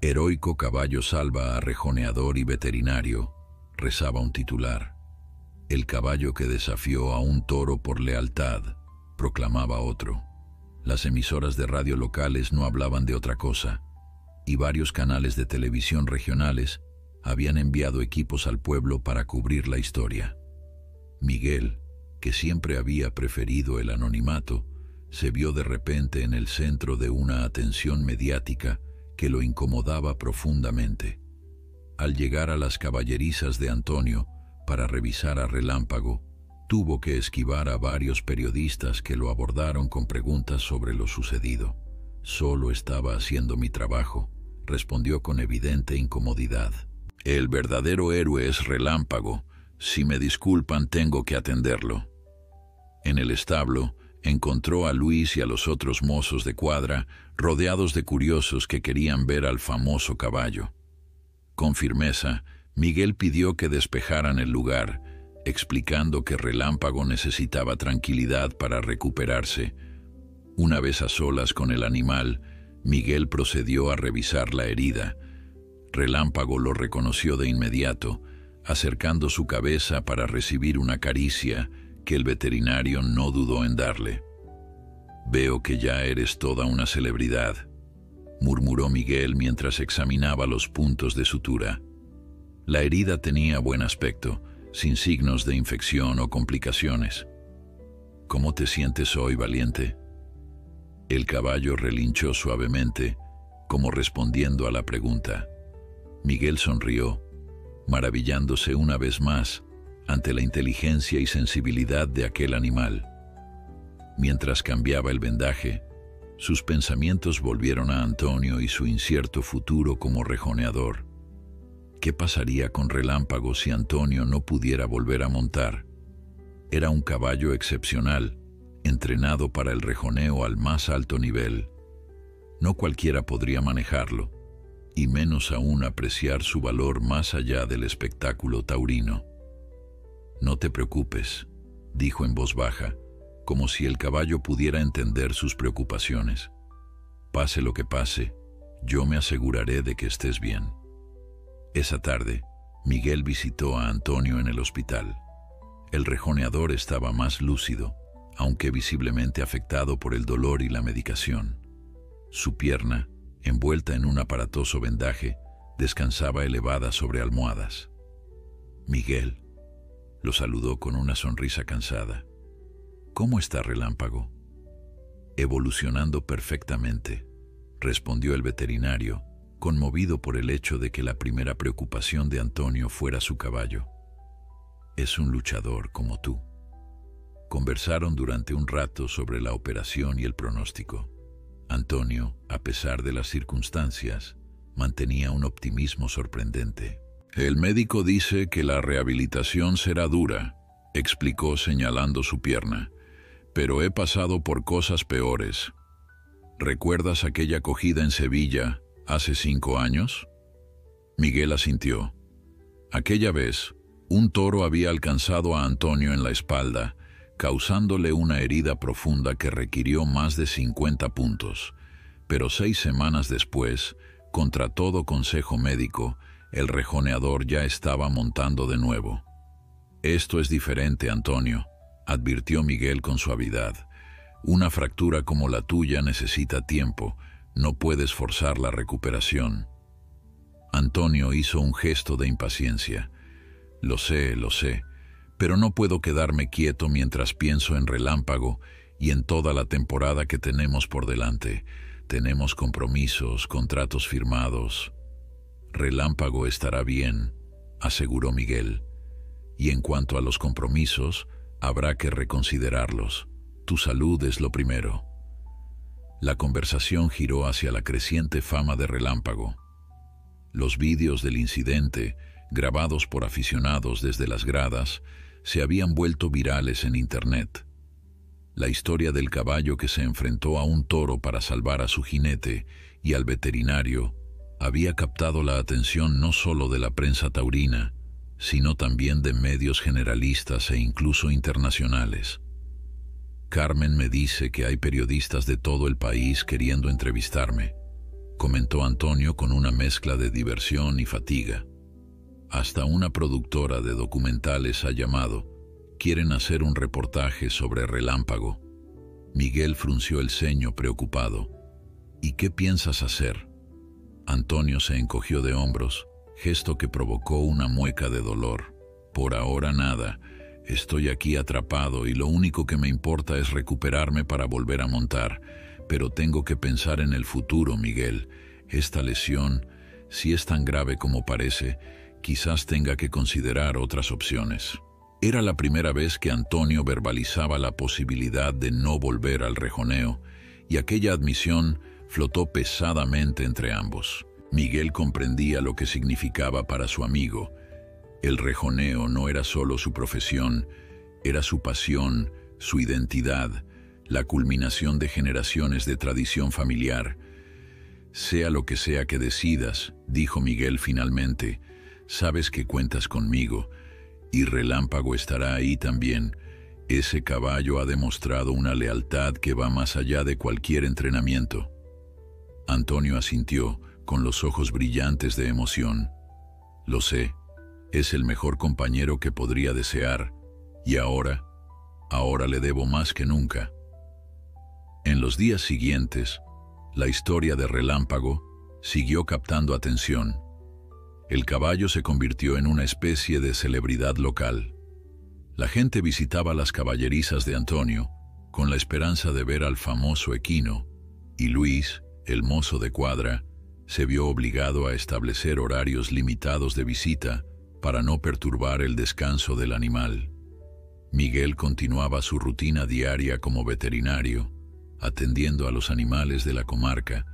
A: «Heroico caballo salva a rejoneador y veterinario», rezaba un titular. «El caballo que desafió a un toro por lealtad», proclamaba otro. Las emisoras de radio locales no hablaban de otra cosa, y varios canales de televisión regionales habían enviado equipos al pueblo para cubrir la historia. Miguel, que siempre había preferido el anonimato, se vio de repente en el centro de una atención mediática que lo incomodaba profundamente. Al llegar a las caballerizas de Antonio para revisar a Relámpago, tuvo que esquivar a varios periodistas que lo abordaron con preguntas sobre lo sucedido. «Solo estaba haciendo mi trabajo», respondió con evidente incomodidad. «El verdadero héroe es Relámpago. Si me disculpan, tengo que atenderlo». En el establo, encontró a Luis y a los otros mozos de cuadra rodeados de curiosos que querían ver al famoso caballo. Con firmeza, Miguel pidió que despejaran el lugar, explicando que Relámpago necesitaba tranquilidad para recuperarse. Una vez a solas con el animal, Miguel procedió a revisar la herida. Relámpago lo reconoció de inmediato, acercando su cabeza para recibir una caricia que el veterinario no dudó en darle. «Veo que ya eres toda una celebridad», murmuró Miguel mientras examinaba los puntos de sutura. La herida tenía buen aspecto, sin signos de infección o complicaciones. «¿Cómo te sientes hoy, valiente?». El caballo relinchó suavemente, como respondiendo a la pregunta. Miguel sonrió, maravillándose una vez más ante la inteligencia y sensibilidad de aquel animal. Mientras cambiaba el vendaje, sus pensamientos volvieron a Antonio y su incierto futuro como rejoneador. ¿Qué pasaría con Relámpago si Antonio no pudiera volver a montar? Era un caballo excepcional, entrenado para el rejoneo al más alto nivel. No cualquiera podría manejarlo, y menos aún apreciar su valor más allá del espectáculo taurino. «No te preocupes», dijo en voz baja, como si el caballo pudiera entender sus preocupaciones. «Pase lo que pase, yo me aseguraré de que estés bien». Esa tarde, Miguel visitó a Antonio en el hospital. El rejoneador estaba más lúcido, aunque visiblemente afectado por el dolor y la medicación. Su pierna, envuelta en un aparatoso vendaje, descansaba elevada sobre almohadas. «Miguel», lo saludó con una sonrisa cansada. «¿Cómo está Relámpago?». «Evolucionando perfectamente», respondió el veterinario, conmovido por el hecho de que la primera preocupación de Antonio fuera su caballo. «Es un luchador como tú». Conversaron durante un rato sobre la operación y el pronóstico. Antonio, a pesar de las circunstancias, mantenía un optimismo sorprendente. «El médico dice que la rehabilitación será dura», explicó señalando su pierna, «pero he pasado por cosas peores. ¿Recuerdas aquella acogida en Sevilla hace 5 años?» Miguel asintió. Aquella vez, un toro había alcanzado a Antonio en la espalda, causándole una herida profunda que requirió más de 50 puntos. Pero 6 semanas después, contra todo consejo médico, el rejoneador ya estaba montando de nuevo. «Esto es diferente, Antonio», advirtió Miguel con suavidad. «Una fractura como la tuya necesita tiempo, no puedes forzar la recuperación». Antonio hizo un gesto de impaciencia. Lo sé, pero no puedo quedarme quieto mientras pienso en Relámpago y en toda la temporada que tenemos por delante. Tenemos compromisos, contratos firmados». «Relámpago estará bien», aseguró Miguel. «Y en cuanto a los compromisos, habrá que reconsiderarlos. Tu salud es lo primero». La conversación giró hacia la creciente fama de Relámpago. Los vídeos del incidente, grabados por aficionados desde las gradas, se habían vuelto virales en Internet. La historia del caballo que se enfrentó a un toro para salvar a su jinete y al veterinario había captado la atención no solo de la prensa taurina, sino también de medios generalistas e incluso internacionales. «Carmen me dice que hay periodistas de todo el país queriendo entrevistarme», comentó Antonio con una mezcla de diversión y fatiga. «Hasta una productora de documentales ha llamado. Quieren hacer un reportaje sobre Relámpago». Miguel frunció el ceño preocupado. «¿Y qué piensas hacer?». Antonio se encogió de hombros, gesto que provocó una mueca de dolor. «Por ahora nada. Estoy aquí atrapado y lo único que me importa es recuperarme para volver a montar. Pero tengo que pensar en el futuro, Miguel. Esta lesión, si es tan grave como parece, quizás tenga que considerar otras opciones». Era la primera vez que Antonio verbalizaba la posibilidad de no volver al rejoneo, y aquella admisión flotó pesadamente entre ambos. Miguel comprendía lo que significaba para su amigo. El rejoneo no era solo su profesión, era su pasión, su identidad, la culminación de generaciones de tradición familiar. «Sea lo que sea que decidas», dijo Miguel finalmente, «sabes que cuentas conmigo, Y Relámpago estará ahí también. Ese caballo ha demostrado una lealtad que va más allá de cualquier entrenamiento. Antonio asintió, con los ojos brillantes de emoción. Lo sé, es el mejor compañero que podría desear, y ahora le debo más que nunca. En los días siguientes, la historia de Relámpago siguió captando atención. El caballo se convirtió en una especie de celebridad local. La gente visitaba las caballerizas de Antonio con la esperanza de ver al famoso equino, y Luis, el mozo de cuadra, se vio obligado a establecer horarios limitados de visita para no perturbar el descanso del animal. Miguel continuaba su rutina diaria como veterinario, atendiendo a los animales de la comarca,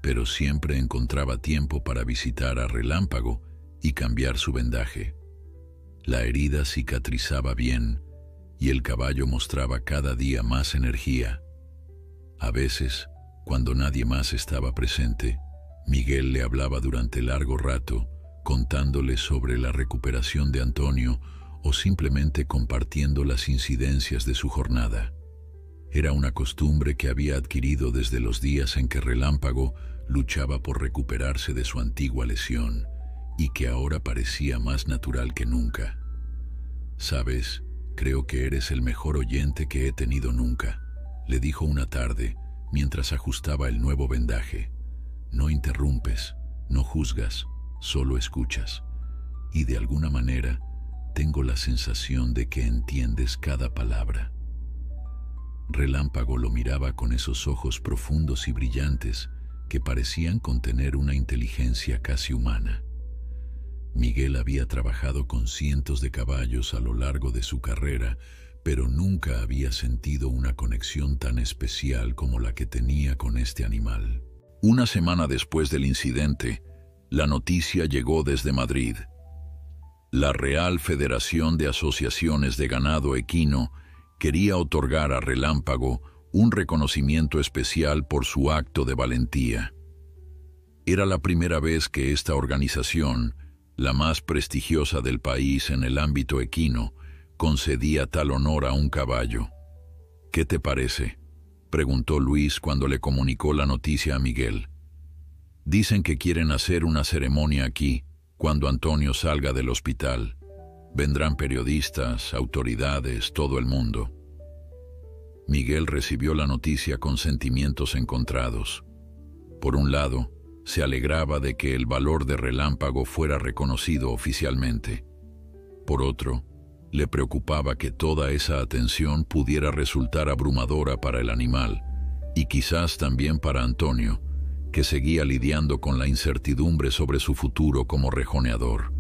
A: pero siempre encontraba tiempo para visitar a Relámpago y cambiar su vendaje. La herida cicatrizaba bien y el caballo mostraba cada día más energía. A veces, cuando nadie más estaba presente, Miguel le hablaba durante largo rato, contándole sobre la recuperación de Antonio o simplemente compartiendo las incidencias de su jornada. Era una costumbre que había adquirido desde los días en que Relámpago luchaba por recuperarse de su antigua lesión y que ahora parecía más natural que nunca. «Sabes, creo que eres el mejor oyente que he tenido nunca», le dijo una tarde mientras ajustaba el nuevo vendaje. «No interrumpes, no juzgas, solo escuchas. Y de alguna manera, tengo la sensación de que entiendes cada palabra». Relámpago lo miraba con esos ojos profundos y brillantes que parecían contener una inteligencia casi humana. Miguel había trabajado con cientos de caballos a lo largo de su carrera, pero nunca había sentido una conexión tan especial como la que tenía con este animal. Una semana después del incidente, la noticia llegó desde Madrid. La Real Federación de Asociaciones de Ganado Equino quería otorgar a Relámpago un reconocimiento especial por su acto de valentía. Era la primera vez que esta organización, la más prestigiosa del país en el ámbito equino, concedía tal honor a un caballo. «¿Qué te parece?», preguntó Luis cuando le comunicó la noticia a Miguel. «Dicen que quieren hacer una ceremonia aquí, cuando Antonio salga del hospital. Vendrán periodistas, autoridades, todo el mundo». Miguel recibió la noticia con sentimientos encontrados. Por un lado, se alegraba de que el valor de Relámpago fuera reconocido oficialmente. Por otro, le preocupaba que toda esa atención pudiera resultar abrumadora para el animal, y quizás también para Antonio, que seguía lidiando con la incertidumbre sobre su futuro como rejoneador.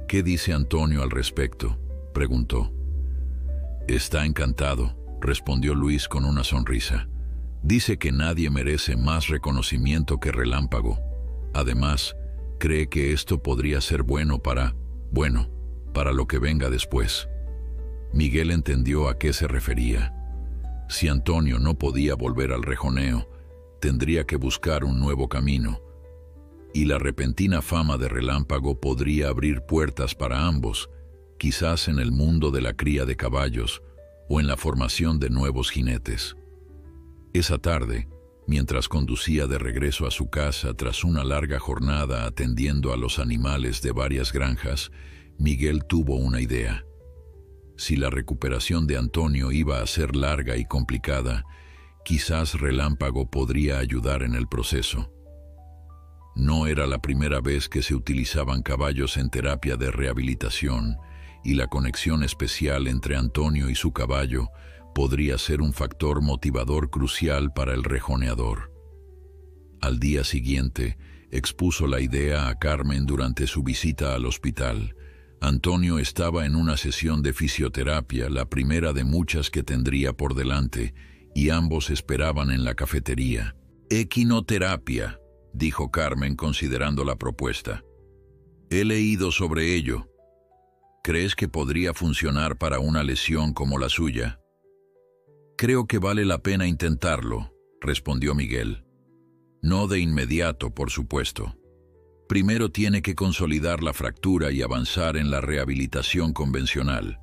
A: «¿Qué dice Antonio al respecto?», preguntó. «Está encantado», respondió Luis con una sonrisa. «Dice que nadie merece más reconocimiento que Relámpago. Además, cree que esto podría ser bueno para lo que venga después». Miguel entendió a qué se refería. Si Antonio no podía volver al rejoneo, tendría que buscar un nuevo camino, y la repentina fama de Relámpago podría abrir puertas para ambos, quizás en el mundo de la cría de caballos o en la formación de nuevos jinetes. Esa tarde, mientras conducía de regreso a su casa tras una larga jornada atendiendo a los animales de varias granjas, Miguel tuvo una idea. Si la recuperación de Antonio iba a ser larga y complicada, quizás Relámpago podría ayudar en el proceso. No era la primera vez que se utilizaban caballos en terapia de rehabilitación, y la conexión especial entre Antonio y su caballo podría ser un factor motivador crucial para el rejoneador. Al día siguiente, expuso la idea a Carmen durante su visita al hospital. Antonio estaba en una sesión de fisioterapia, la primera de muchas que tendría por delante, y ambos esperaban en la cafetería. «Equinoterapia», dijo Carmen considerando la propuesta. «He leído sobre ello. ¿Crees que podría funcionar para una lesión como la suya?» «Creo que vale la pena intentarlo», respondió Miguel. «No de inmediato, por supuesto». Primero tiene que consolidar la fractura y avanzar en la rehabilitación convencional,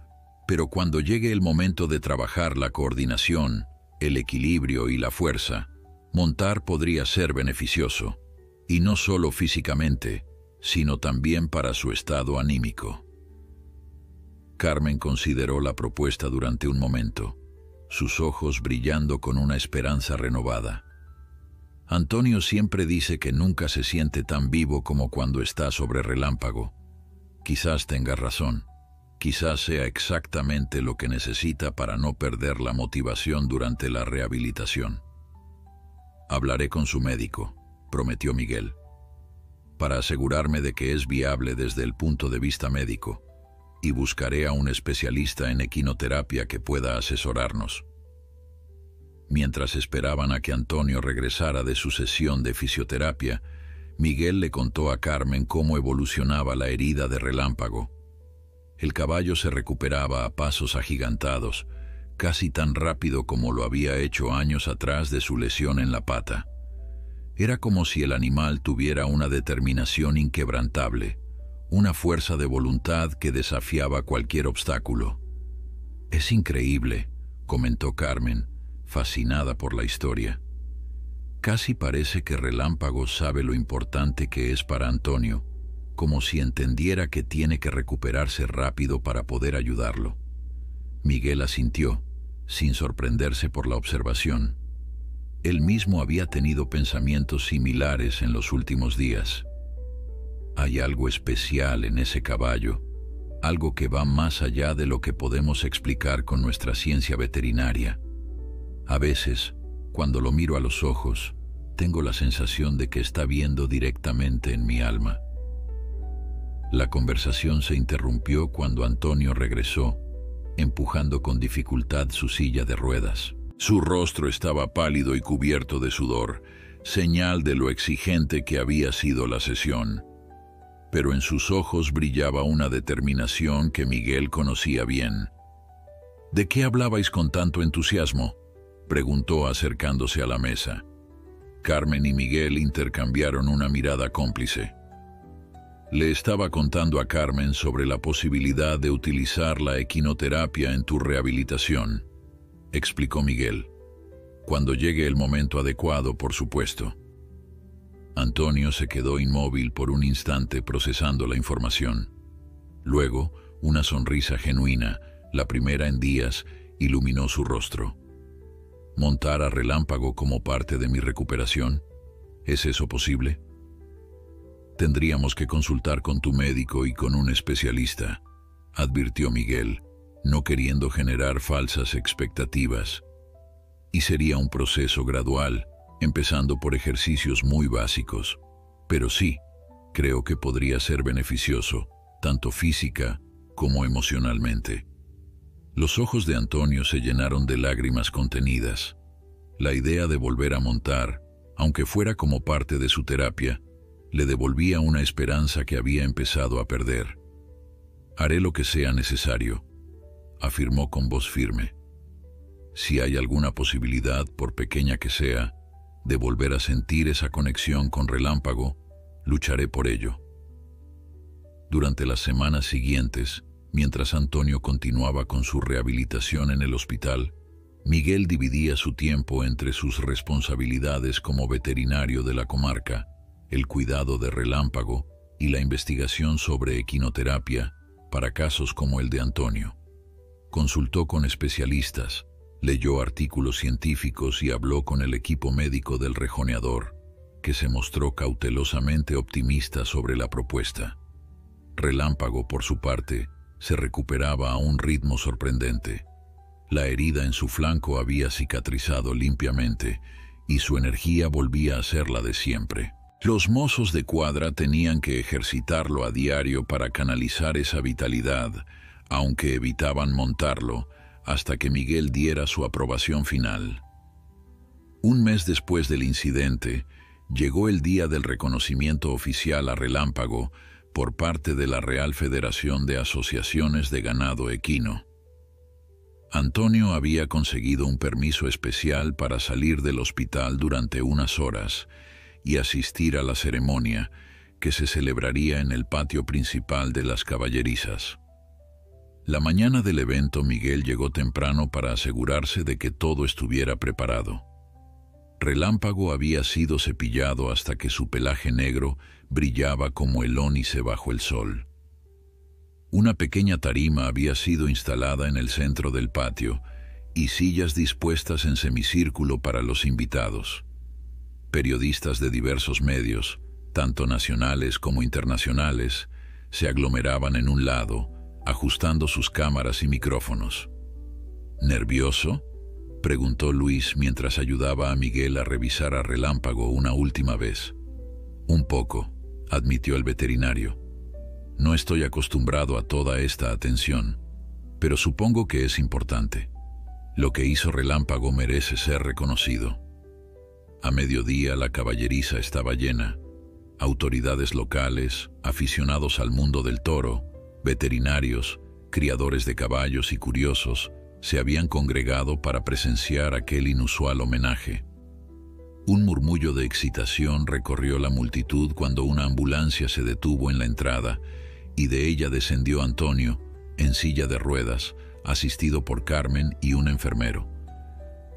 A: pero cuando llegue el momento de trabajar la coordinación, el equilibrio y la fuerza, montar podría ser beneficioso, y no solo físicamente, sino también para su estado anímico. Carmen consideró la propuesta durante un momento, sus ojos brillando con una esperanza renovada. Antonio siempre dice que nunca se siente tan vivo como cuando está sobre Relámpago. Quizás tenga razón. Quizás sea exactamente lo que necesita para no perder la motivación durante la rehabilitación. Hablaré con su médico, prometió Miguel, para asegurarme de que es viable desde el punto de vista médico, y buscaré a un especialista en equinoterapia que pueda asesorarnos. Mientras esperaban a que Antonio regresara de su sesión de fisioterapia, Miguel le contó a Carmen cómo evolucionaba la herida de Relámpago. El caballo se recuperaba a pasos agigantados, casi tan rápido como lo había hecho años atrás de su lesión en la pata. Era como si el animal tuviera una determinación inquebrantable, una fuerza de voluntad que desafiaba cualquier obstáculo. «Es increíble», comentó Carmen, fascinada por la historia. «Casi parece que Relámpago sabe lo importante que es para Antonio, como si entendiera que tiene que recuperarse rápido para poder ayudarlo». Miguel asintió, sin sorprenderse por la observación. Él mismo había tenido pensamientos similares en los últimos días. Hay algo especial en ese caballo, algo que va más allá de lo que podemos explicar con nuestra ciencia veterinaria. A veces, cuando lo miro a los ojos, tengo la sensación de que está viendo directamente en mi alma. La conversación se interrumpió cuando Antonio regresó, empujando con dificultad su silla de ruedas. Su rostro estaba pálido y cubierto de sudor, señal de lo exigente que había sido la sesión. Pero en sus ojos brillaba una determinación que Miguel conocía bien. «¿De qué hablabais con tanto entusiasmo?», preguntó acercándose a la mesa. Carmen y Miguel intercambiaron una mirada cómplice. «Le estaba contando a Carmen sobre la posibilidad de utilizar la equinoterapia en tu rehabilitación», explicó Miguel. «Cuando llegue el momento adecuado, por supuesto». Antonio se quedó inmóvil por un instante procesando la información. Luego, una sonrisa genuina, la primera en días, iluminó su rostro. «¿Montar a Relámpago como parte de mi recuperación? ¿Es eso posible?» «Tendríamos que consultar con tu médico y con un especialista», advirtió Miguel, no queriendo generar falsas expectativas. «Y sería un proceso gradual, empezando por ejercicios muy básicos. Pero sí, creo que podría ser beneficioso, tanto física como emocionalmente». Los ojos de Antonio se llenaron de lágrimas contenidas. La idea de volver a montar, aunque fuera como parte de su terapia, le devolvía una esperanza que había empezado a perder. «Haré lo que sea necesario», afirmó con voz firme. «Si hay alguna posibilidad, por pequeña que sea, de volver a sentir esa conexión con Relámpago, lucharé por ello». Durante las semanas siguientes, mientras Antonio continuaba con su rehabilitación en el hospital, Miguel dividía su tiempo entre sus responsabilidades como veterinario de la comarca, el cuidado de Relámpago y la investigación sobre equinoterapia para casos como el de Antonio. Consultó con especialistas, leyó artículos científicos y habló con el equipo médico del rejoneador, que se mostró cautelosamente optimista sobre la propuesta. Relámpago, por su parte, se recuperaba a un ritmo sorprendente. La herida en su flanco había cicatrizado limpiamente y su energía volvía a ser la de siempre. Los mozos de cuadra tenían que ejercitarlo a diario para canalizar esa vitalidad, aunque evitaban montarlo, hasta que Miguel diera su aprobación final. Un mes después del incidente, llegó el día del reconocimiento oficial a Relámpago por parte de la Real Federación de Asociaciones de Ganado Equino. Antonio había conseguido un permiso especial para salir del hospital durante unas horas y asistir a la ceremonia, que se celebraría en el patio principal de las caballerizas. La mañana del evento, Miguel llegó temprano para asegurarse de que todo estuviera preparado. Relámpago había sido cepillado hasta que su pelaje negro brillaba como el ónice bajo el sol. Una pequeña tarima había sido instalada en el centro del patio y sillas dispuestas en semicírculo para los invitados. Periodistas de diversos medios, tanto nacionales como internacionales, se aglomeraban en un lado, ajustando sus cámaras y micrófonos. ¿Nervioso?, preguntó Luis mientras ayudaba a Miguel a revisar a Relámpago una última vez. Un poco, admitió el veterinario. No estoy acostumbrado a toda esta atención, pero supongo que es importante. Lo que hizo Relámpago merece ser reconocido. A mediodía la caballeriza estaba llena. Autoridades locales, aficionados al mundo del toro, veterinarios, criadores de caballos y curiosos se habían congregado para presenciar aquel inusual homenaje. Un murmullo de excitación recorrió la multitud cuando una ambulancia se detuvo en la entrada y de ella descendió Antonio, en silla de ruedas, asistido por Carmen y un enfermero.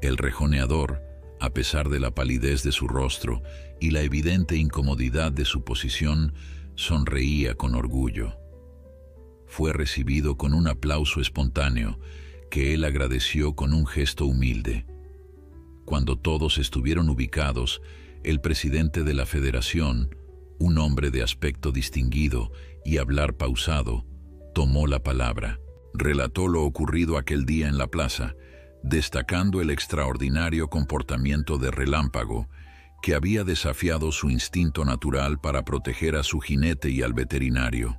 A: El rejoneador, a pesar de la palidez de su rostro y la evidente incomodidad de su posición, sonreía con orgullo. Fue recibido con un aplauso espontáneo que él agradeció con un gesto humilde. Cuando todos estuvieron ubicados, el presidente de la federación, un hombre de aspecto distinguido y hablar pausado, tomó la palabra. Relató lo ocurrido aquel día en la plaza, destacando el extraordinario comportamiento de Relámpago, que había desafiado su instinto natural para proteger a su jinete y al veterinario.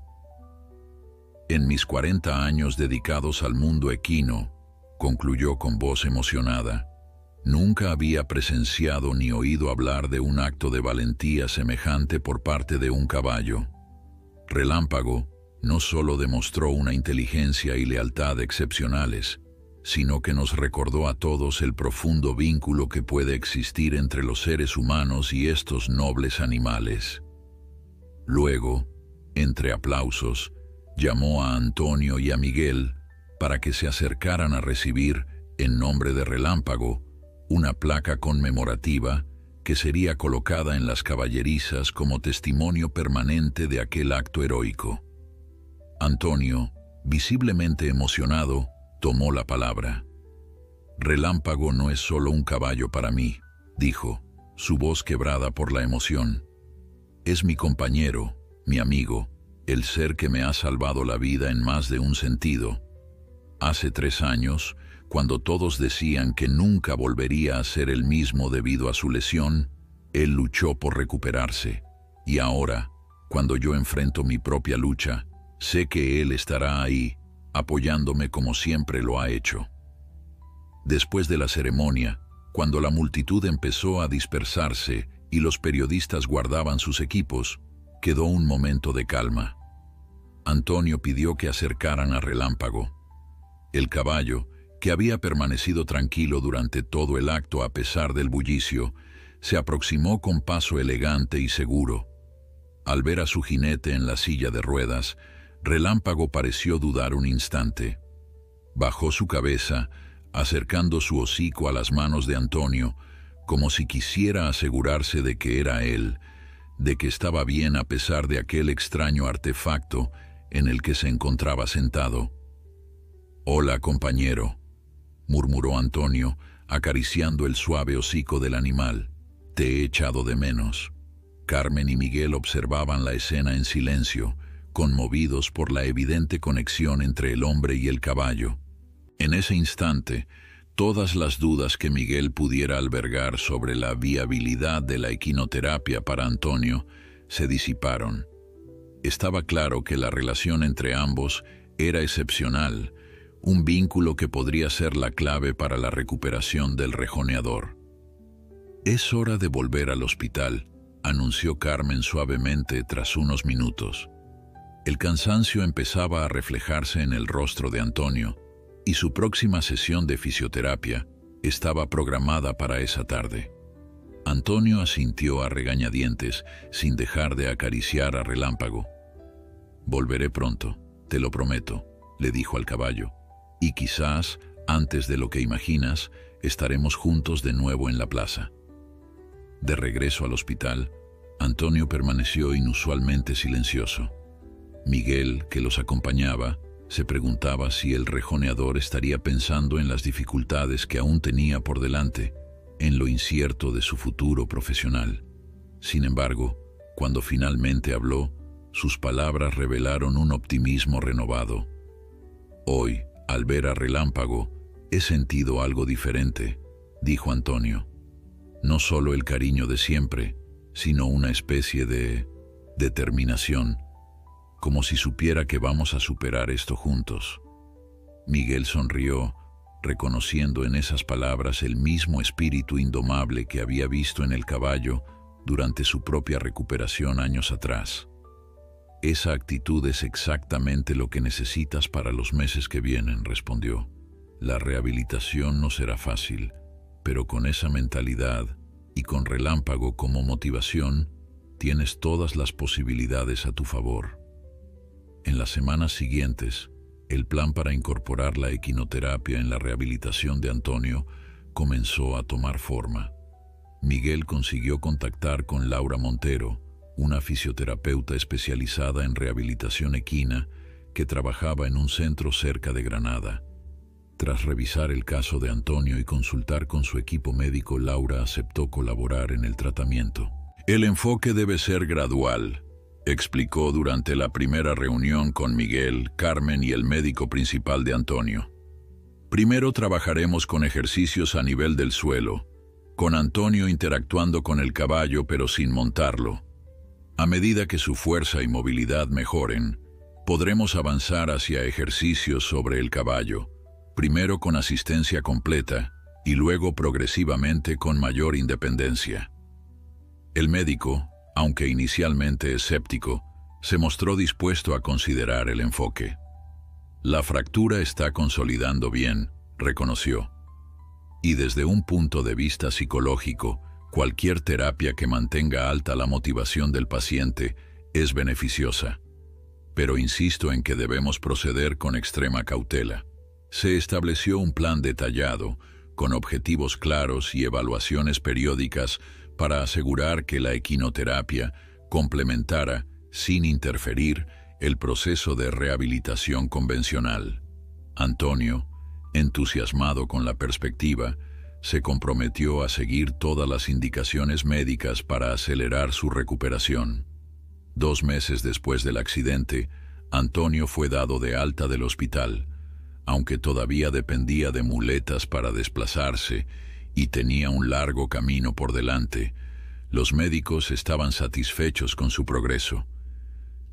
A: En mis 40 años dedicados al mundo equino, concluyó con voz emocionada, nunca había presenciado ni oído hablar de un acto de valentía semejante por parte de un caballo. Relámpago no solo demostró una inteligencia y lealtad excepcionales, sino que nos recordó a todos el profundo vínculo que puede existir entre los seres humanos y estos nobles animales. Luego, entre aplausos, llamó a Antonio y a Miguel para que se acercaran a recibir, en nombre de Relámpago, una placa conmemorativa que sería colocada en las caballerizas como testimonio permanente de aquel acto heroico. Antonio, visiblemente emocionado, tomó la palabra. Relámpago no es solo un caballo para mí, dijo, su voz quebrada por la emoción. Es mi compañero, mi amigo, el ser que me ha salvado la vida en más de un sentido. Hace 3 años, cuando todos decían que nunca volvería a ser el mismo debido a su lesión, él luchó por recuperarse. Y ahora, cuando yo enfrento mi propia lucha, sé que él estará ahí, apoyándome como siempre lo ha hecho. Después de la ceremonia, cuando la multitud empezó a dispersarse y los periodistas guardaban sus equipos, quedó un momento de calma. Antonio pidió que acercaran a Relámpago. El caballo, que había permanecido tranquilo durante todo el acto a pesar del bullicio, se aproximó con paso elegante y seguro. Al ver a su jinete en la silla de ruedas, Relámpago pareció dudar un instante. Bajó su cabeza, acercando su hocico a las manos de Antonio, como si quisiera asegurarse de que era él, de que estaba bien a pesar de aquel extraño artefacto en el que se encontraba sentado. «Hola, compañero», murmuró Antonio, acariciando el suave hocico del animal. «Te he echado de menos». Carmen y Miguel observaban la escena en silencio, conmovidos por la evidente conexión entre el hombre y el caballo. En ese instante, todas las dudas que Miguel pudiera albergar sobre la viabilidad de la equinoterapia para Antonio se disiparon. Estaba claro que la relación entre ambos era excepcional, un vínculo que podría ser la clave para la recuperación del rejoneador. «Es hora de volver al hospital», anunció Carmen suavemente tras unos minutos. El cansancio empezaba a reflejarse en el rostro de Antonio, y su próxima sesión de fisioterapia estaba programada para esa tarde. Antonio asintió a regañadientes, sin dejar de acariciar a Relámpago. «Volveré pronto, te lo prometo», le dijo al caballo, «y quizás, antes de lo que imaginas, estaremos juntos de nuevo en la plaza». De regreso al hospital, Antonio permaneció inusualmente silencioso. Miguel, que los acompañaba, se preguntaba si el rejoneador estaría pensando en las dificultades que aún tenía por delante, en lo incierto de su futuro profesional. Sin embargo, cuando finalmente habló, sus palabras revelaron un optimismo renovado. «Hoy, al ver a Relámpago, he sentido algo diferente», dijo Antonio. «No solo el cariño de siempre, sino una especie de determinación, como si supiera que vamos a superar esto juntos». Miguel sonrió, reconociendo en esas palabras el mismo espíritu indomable que había visto en el caballo durante su propia recuperación años atrás. «Esa actitud es exactamente lo que necesitas para los meses que vienen», respondió. «La rehabilitación no será fácil, pero con esa mentalidad y con Relámpago como motivación, tienes todas las posibilidades a tu favor». En las semanas siguientes, el plan para incorporar la equinoterapia en la rehabilitación de Antonio comenzó a tomar forma. Miguel consiguió contactar con Laura Montero, una fisioterapeuta especializada en rehabilitación equina que trabajaba en un centro cerca de Granada. Tras revisar el caso de Antonio y consultar con su equipo médico, Laura aceptó colaborar en el tratamiento. «El enfoque debe ser gradual», explicó durante la primera reunión con Miguel, Carmen y el médico principal de Antonio. «Primero trabajaremos con ejercicios a nivel del suelo, con Antonio interactuando con el caballo pero sin montarlo. A medida que su fuerza y movilidad mejoren, podremos avanzar hacia ejercicios sobre el caballo, primero con asistencia completa y luego progresivamente con mayor independencia». El médico, aunque inicialmente escéptico, se mostró dispuesto a considerar el enfoque. «La fractura está consolidando bien», reconoció. «Y desde un punto de vista psicológico, cualquier terapia que mantenga alta la motivación del paciente es beneficiosa. Pero insisto en que debemos proceder con extrema cautela». Se estableció un plan detallado, con objetivos claros y evaluaciones periódicas para asegurar que la equinoterapia complementara, sin interferir, el proceso de rehabilitación convencional. Antonio, entusiasmado con la perspectiva, se comprometió a seguir todas las indicaciones médicas para acelerar su recuperación. 2 meses después del accidente, Antonio fue dado de alta del hospital, aunque todavía dependía de muletas para desplazarse y tenía un largo camino por delante. Los médicos estaban satisfechos con su progreso.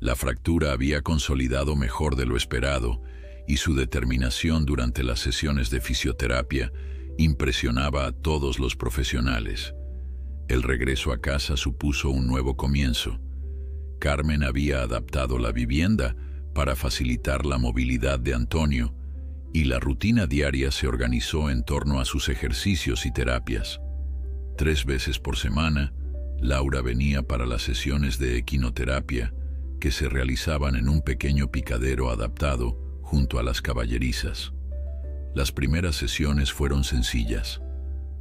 A: La fractura había consolidado mejor de lo esperado y su determinación durante las sesiones de fisioterapia impresionaba a todos los profesionales. El regreso a casa supuso un nuevo comienzo. Carmen había adaptado la vivienda para facilitar la movilidad de Antonio, y la rutina diaria se organizó en torno a sus ejercicios y terapias. 3 veces por semana, Laura venía para las sesiones de equinoterapia, que se realizaban en un pequeño picadero adaptado junto a las caballerizas. Las primeras sesiones fueron sencillas.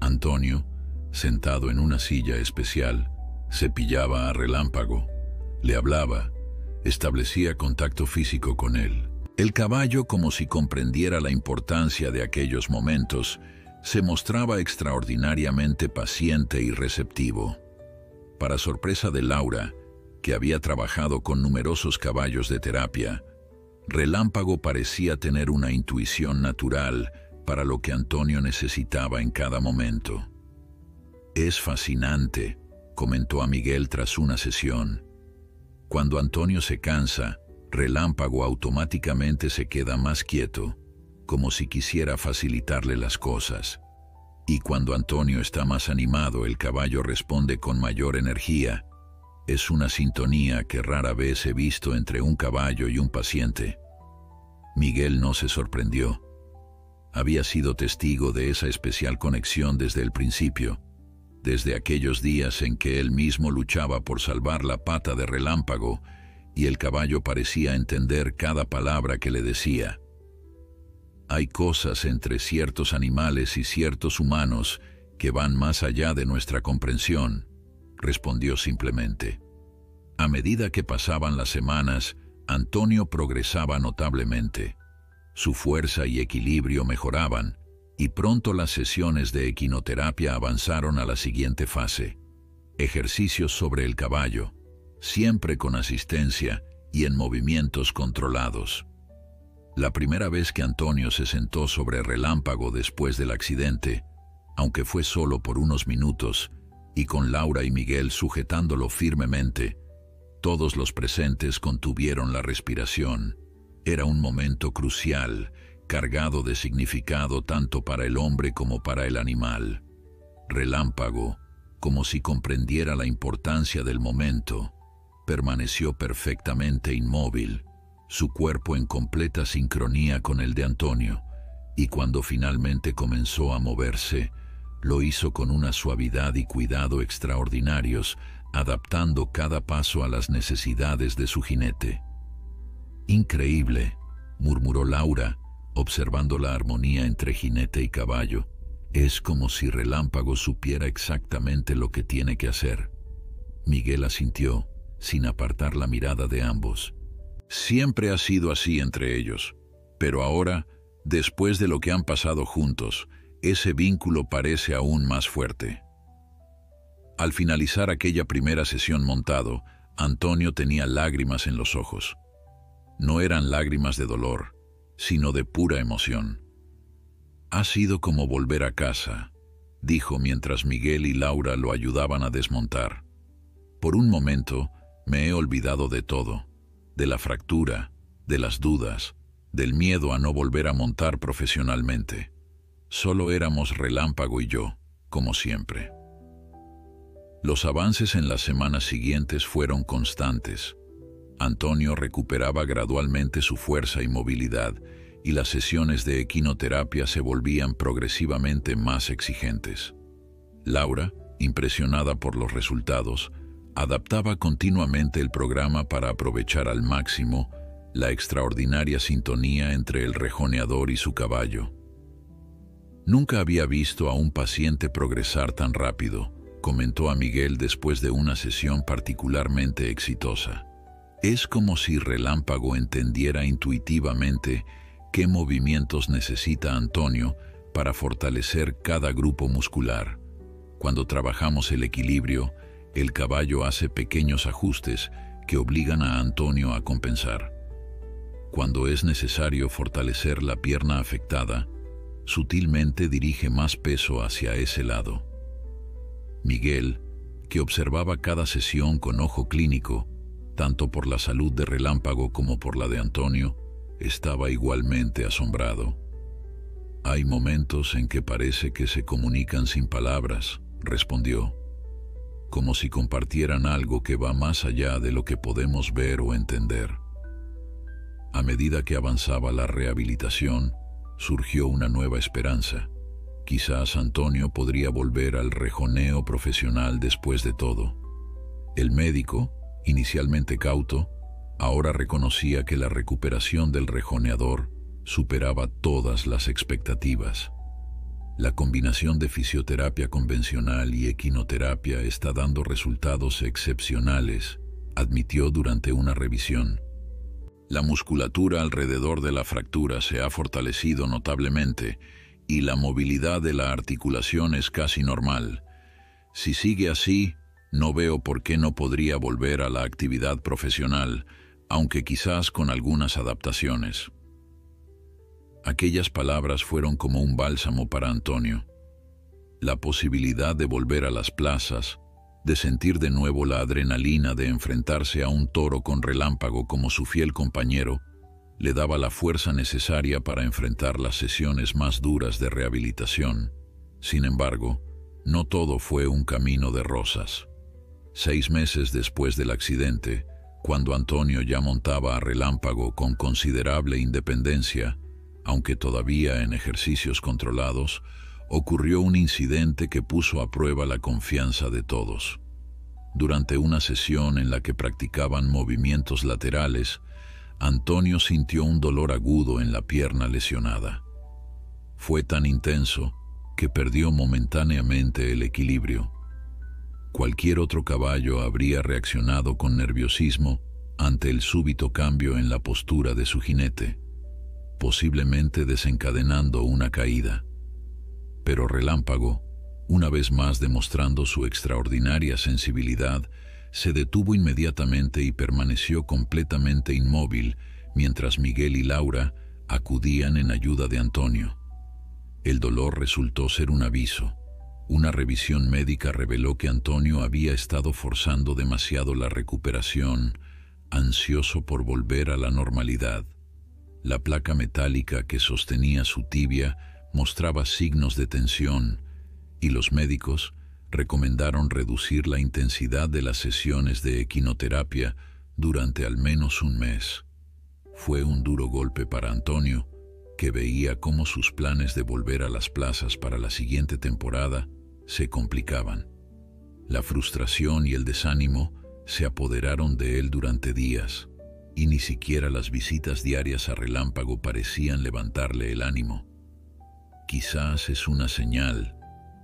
A: Antonio, sentado en una silla especial, cepillaba a Relámpago, le hablaba, establecía contacto físico con él. El caballo, como si comprendiera la importancia de aquellos momentos, se mostraba extraordinariamente paciente y receptivo. Para sorpresa de Laura, que había trabajado con numerosos caballos de terapia, Relámpago parecía tener una intuición natural para lo que Antonio necesitaba en cada momento. «Es fascinante», comentó a Miguel tras una sesión. «Cuando Antonio se cansa, Relámpago automáticamente se queda más quieto, como si quisiera facilitarle las cosas. Y cuando Antonio está más animado, el caballo responde con mayor energía. Es una sintonía que rara vez he visto entre un caballo y un paciente». Miguel no se sorprendió. Había sido testigo de esa especial conexión desde el principio. desde aquellos días en que él mismo luchaba por salvar la pata de Relámpago y el caballo parecía entender cada palabra que le decía. Hay cosas entre ciertos animales y ciertos humanos que van más allá de nuestra comprensión, respondió simplemente. A medida que pasaban las semanas, Antonio progresaba notablemente. Su fuerza y equilibrio mejoraban, y pronto las sesiones de equinoterapia avanzaron a la siguiente fase: ejercicios sobre el caballo, siempre con asistencia y en movimientos controlados. La primera vez que Antonio se sentó sobre Relámpago después del accidente, aunque fue solo por unos minutos, y con Laura y Miguel sujetándolo firmemente, todos los presentes contuvieron la respiración. Era un momento crucial, cargado de significado tanto para el hombre como para el animal. Relámpago, como si comprendiera la importancia del momento, permaneció perfectamente inmóvil, su cuerpo en completa sincronía con el de Antonio, y cuando finalmente comenzó a moverse, lo hizo con una suavidad y cuidado extraordinarios, adaptando cada paso a las necesidades de su jinete. «Increíble», murmuró Laura, observando la armonía entre jinete y caballo. «Es como si Relámpago supiera exactamente lo que tiene que hacer». Miguel asintió, sin apartar la mirada de ambos. «Siempre ha sido así entre ellos, pero ahora, después de lo que han pasado juntos, ese vínculo parece aún más fuerte». Al finalizar aquella primera sesión montado, Antonio tenía lágrimas en los ojos. No eran lágrimas de dolor, sino de pura emoción. «Ha sido como volver a casa», dijo mientras Miguel y Laura lo ayudaban a desmontar. «Por un momento me he olvidado de todo, de la fractura, de las dudas, del miedo a no volver a montar profesionalmente. Solo éramos Relámpago y yo, como siempre». Los avances en las semanas siguientes fueron constantes. Antonio recuperaba gradualmente su fuerza y movilidad, y las sesiones de equinoterapia se volvían progresivamente más exigentes. Laura, impresionada por los resultados, adaptaba continuamente el programa para aprovechar al máximo la extraordinaria sintonía entre el rejoneador y su caballo. «Nunca había visto a un paciente progresar tan rápido», comentó a Miguel después de una sesión particularmente exitosa. «Es como si Relámpago entendiera intuitivamente qué movimientos necesita Antonio para fortalecer cada grupo muscular. Cuando trabajamos el equilibrio, el caballo hace pequeños ajustes que obligan a Antonio a compensar. Cuando es necesario fortalecer la pierna afectada, sutilmente dirige más peso hacia ese lado». Miguel, que observaba cada sesión con ojo clínico, tanto por la salud de Relámpago como por la de Antonio, estaba igualmente asombrado. «Hay momentos en que parece que se comunican sin palabras», respondió, «como si compartieran algo que va más allá de lo que podemos ver o entender». A medida que avanzaba la rehabilitación, surgió una nueva esperanza. Quizás Antonio podría volver al rejoneo profesional después de todo. El médico, inicialmente cauto, ahora reconocía que la recuperación del rejoneador superaba todas las expectativas. La combinación de fisioterapia convencional y equinoterapia está dando resultados excepcionales, admitió durante una revisión. La musculatura alrededor de la fractura se ha fortalecido notablemente y la movilidad de la articulación es casi normal. Si sigue así, no veo por qué no podría volver a la actividad profesional, aunque quizás con algunas adaptaciones. Aquellas palabras fueron como un bálsamo para Antonio. La posibilidad de volver a las plazas, de sentir de nuevo la adrenalina de enfrentarse a un toro con Relámpago como su fiel compañero, le daba la fuerza necesaria para enfrentar las sesiones más duras de rehabilitación. Sin embargo, no todo fue un camino de rosas. 6 meses después del accidente, cuando Antonio ya montaba a Relámpago con considerable independencia, aunque todavía en ejercicios controlados, ocurrió un incidente que puso a prueba la confianza de todos. Durante una sesión en la que practicaban movimientos laterales, Antonio sintió un dolor agudo en la pierna lesionada. Fue tan intenso que perdió momentáneamente el equilibrio. Cualquier otro caballo habría reaccionado con nerviosismo ante el súbito cambio en la postura de su jinete, posiblemente desencadenando una caída. Pero Relámpago, una vez más demostrando su extraordinaria sensibilidad, se detuvo inmediatamente y permaneció completamente inmóvil mientras Miguel y Laura acudían en ayuda de Antonio. El dolor resultó ser un aviso. Una revisión médica reveló que Antonio había estado forzando demasiado la recuperación, ansioso por volver a la normalidad. La placa metálica que sostenía su tibia mostraba signos de tensión, y los médicos recomendaron reducir la intensidad de las sesiones de equinoterapia durante al menos un mes. Fue un duro golpe para Antonio, que veía cómo sus planes de volver a las plazas para la siguiente temporada se complicaban. La frustración y el desánimo se apoderaron de él durante días, y ni siquiera las visitas diarias a Relámpago parecían levantarle el ánimo. «Quizás es una señal»,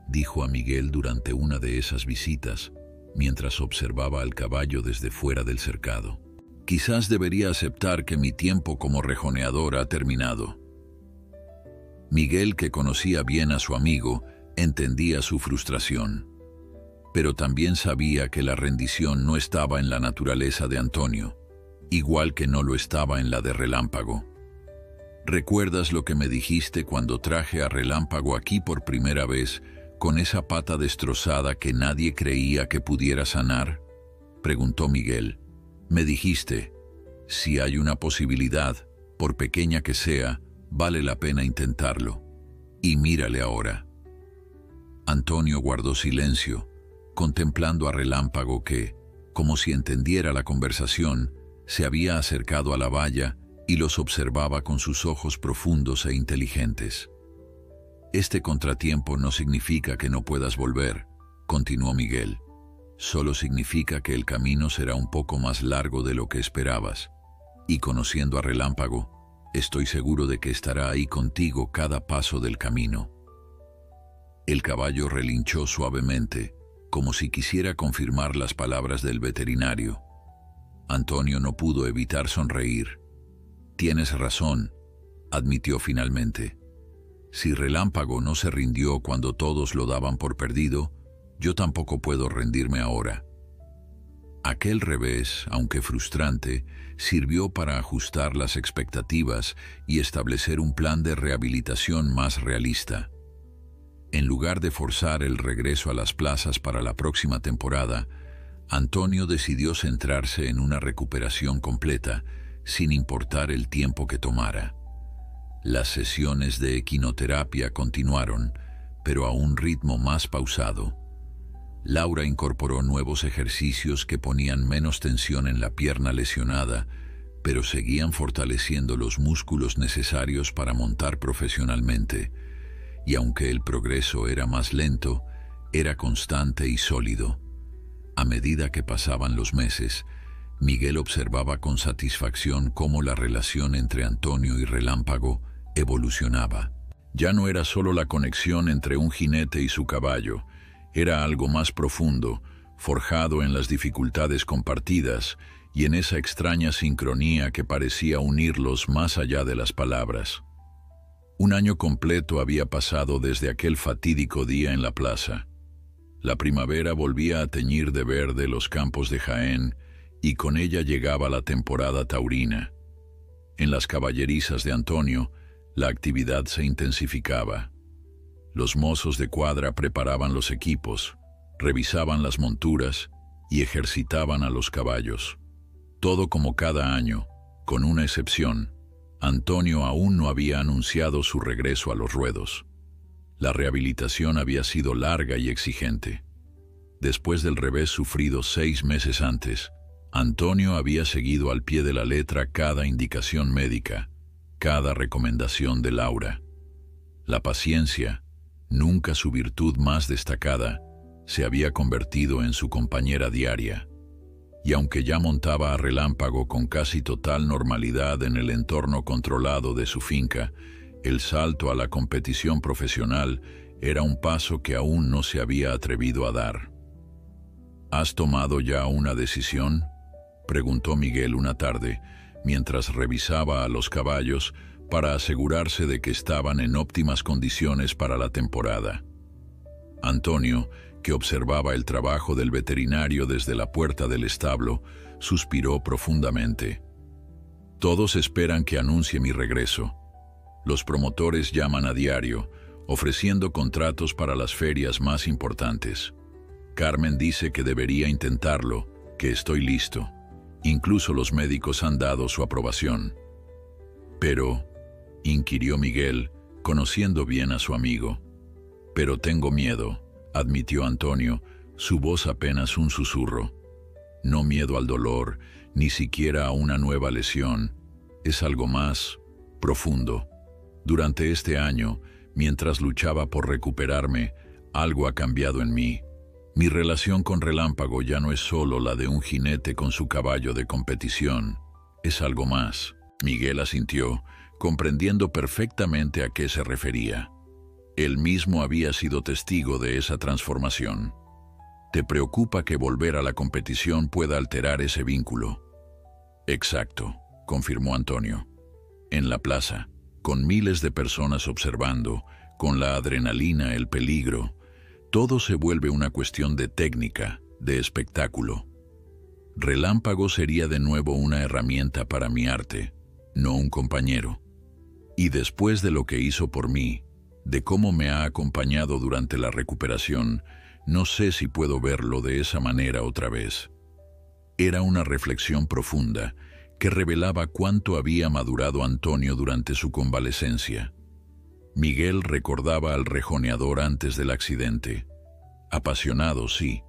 A: dijo a Miguel durante una de esas visitas, mientras observaba al caballo desde fuera del cercado. «Quizás debería aceptar que mi tiempo como rejoneador ha terminado». Miguel, que conocía bien a su amigo, entendía su frustración, pero también sabía que la rendición no estaba en la naturaleza de Antonio, igual que no lo estaba en la de Relámpago. «¿Recuerdas lo que me dijiste cuando traje a Relámpago aquí por primera vez, con esa pata destrozada que nadie creía que pudiera sanar?», preguntó Miguel. «Me dijiste, si hay una posibilidad, por pequeña que sea, vale la pena intentarlo. Y mírale ahora». Antonio guardó silencio, contemplando a Relámpago que, como si entendiera la conversación, se había acercado a la valla y los observaba con sus ojos profundos e inteligentes. «Este contratiempo no significa que no puedas volver», continuó Miguel. «Solo significa que el camino será un poco más largo de lo que esperabas. Y conociendo a Relámpago, estoy seguro de que estará ahí contigo cada paso del camino». El caballo relinchó suavemente, como si quisiera confirmar las palabras del veterinario. Antonio no pudo evitar sonreír. «Tienes razón», admitió finalmente. «Si Relámpago no se rindió cuando todos lo daban por perdido, yo tampoco puedo rendirme ahora». Aquel revés, aunque frustrante, sirvió para ajustar las expectativas y establecer un plan de rehabilitación más realista. En lugar de forzar el regreso a las plazas para la próxima temporada, Antonio decidió centrarse en una recuperación completa, sin importar el tiempo que tomara. Las sesiones de equinoterapia continuaron, pero a un ritmo más pausado. Laura incorporó nuevos ejercicios que ponían menos tensión en la pierna lesionada, pero seguían fortaleciendo los músculos necesarios para montar profesionalmente. Y aunque el progreso era más lento, era constante y sólido. A medida que pasaban los meses, Miguel observaba con satisfacción cómo la relación entre Antonio y Relámpago evolucionaba. Ya no era solo la conexión entre un jinete y su caballo, era algo más profundo, forjado en las dificultades compartidas y en esa extraña sincronía que parecía unirlos más allá de las palabras. Un año completo había pasado desde aquel fatídico día en la plaza. La primavera volvía a teñir de verde los campos de Jaén y con ella llegaba la temporada taurina. En las caballerizas de Antonio, la actividad se intensificaba. Los mozos de cuadra preparaban los equipos, revisaban las monturas y ejercitaban a los caballos. Todo como cada año, con una excepción. Antonio aún no había anunciado su regreso a los ruedos. La rehabilitación había sido larga y exigente. Después del revés sufrido 6 meses antes, Antonio había seguido al pie de la letra cada indicación médica, cada recomendación de Laura. La paciencia, Nunca su virtud más destacada se había convertido en su compañera diaria. Y aunque ya montaba a relámpago con casi total normalidad en el entorno controlado de su finca, el salto a la competición profesional era un paso que aún no se había atrevido a dar. ¿Has tomado ya una decisión?, preguntó Miguel una tarde, mientras revisaba a los caballos para asegurarse de que estaban en óptimas condiciones para la temporada. Antonio, que observaba el trabajo del veterinario desde la puerta del establo, suspiró profundamente. Todos esperan que anuncie mi regreso. Los promotores llaman a diario, ofreciendo contratos para las ferias más importantes. Carmen dice que debería intentarlo, que estoy listo. Incluso los médicos han dado su aprobación. Pero, inquirió Miguel, conociendo bien a su amigo. Pero tengo miedo, admitió Antonio, su voz apenas un susurro. No miedo al dolor, ni siquiera a una nueva lesión. Es algo más profundo. Durante este año, mientras luchaba por recuperarme, algo ha cambiado en mí. Mi relación con Relámpago ya no es solo la de un jinete con su caballo de competición. Es algo más. Miguel asintió, comprendiendo perfectamente a qué se refería. Él mismo había sido testigo de esa transformación. ¿Te preocupa que volver a la competición pueda alterar ese vínculo? Exacto, confirmó Antonio. En la plaza, con miles de personas observando, con la adrenalina, el peligro, todo se vuelve una cuestión de técnica, de espectáculo. Relámpago sería de nuevo una herramienta para mi arte, no un compañero. Y después de lo que hizo por mí, de cómo me ha acompañado durante la recuperación, no sé si puedo verlo de esa manera otra vez. Era una reflexión profunda que revelaba cuánto había madurado Antonio durante su convalecencia. Miguel recordaba al rejoneador antes del accidente. Apasionado, sí,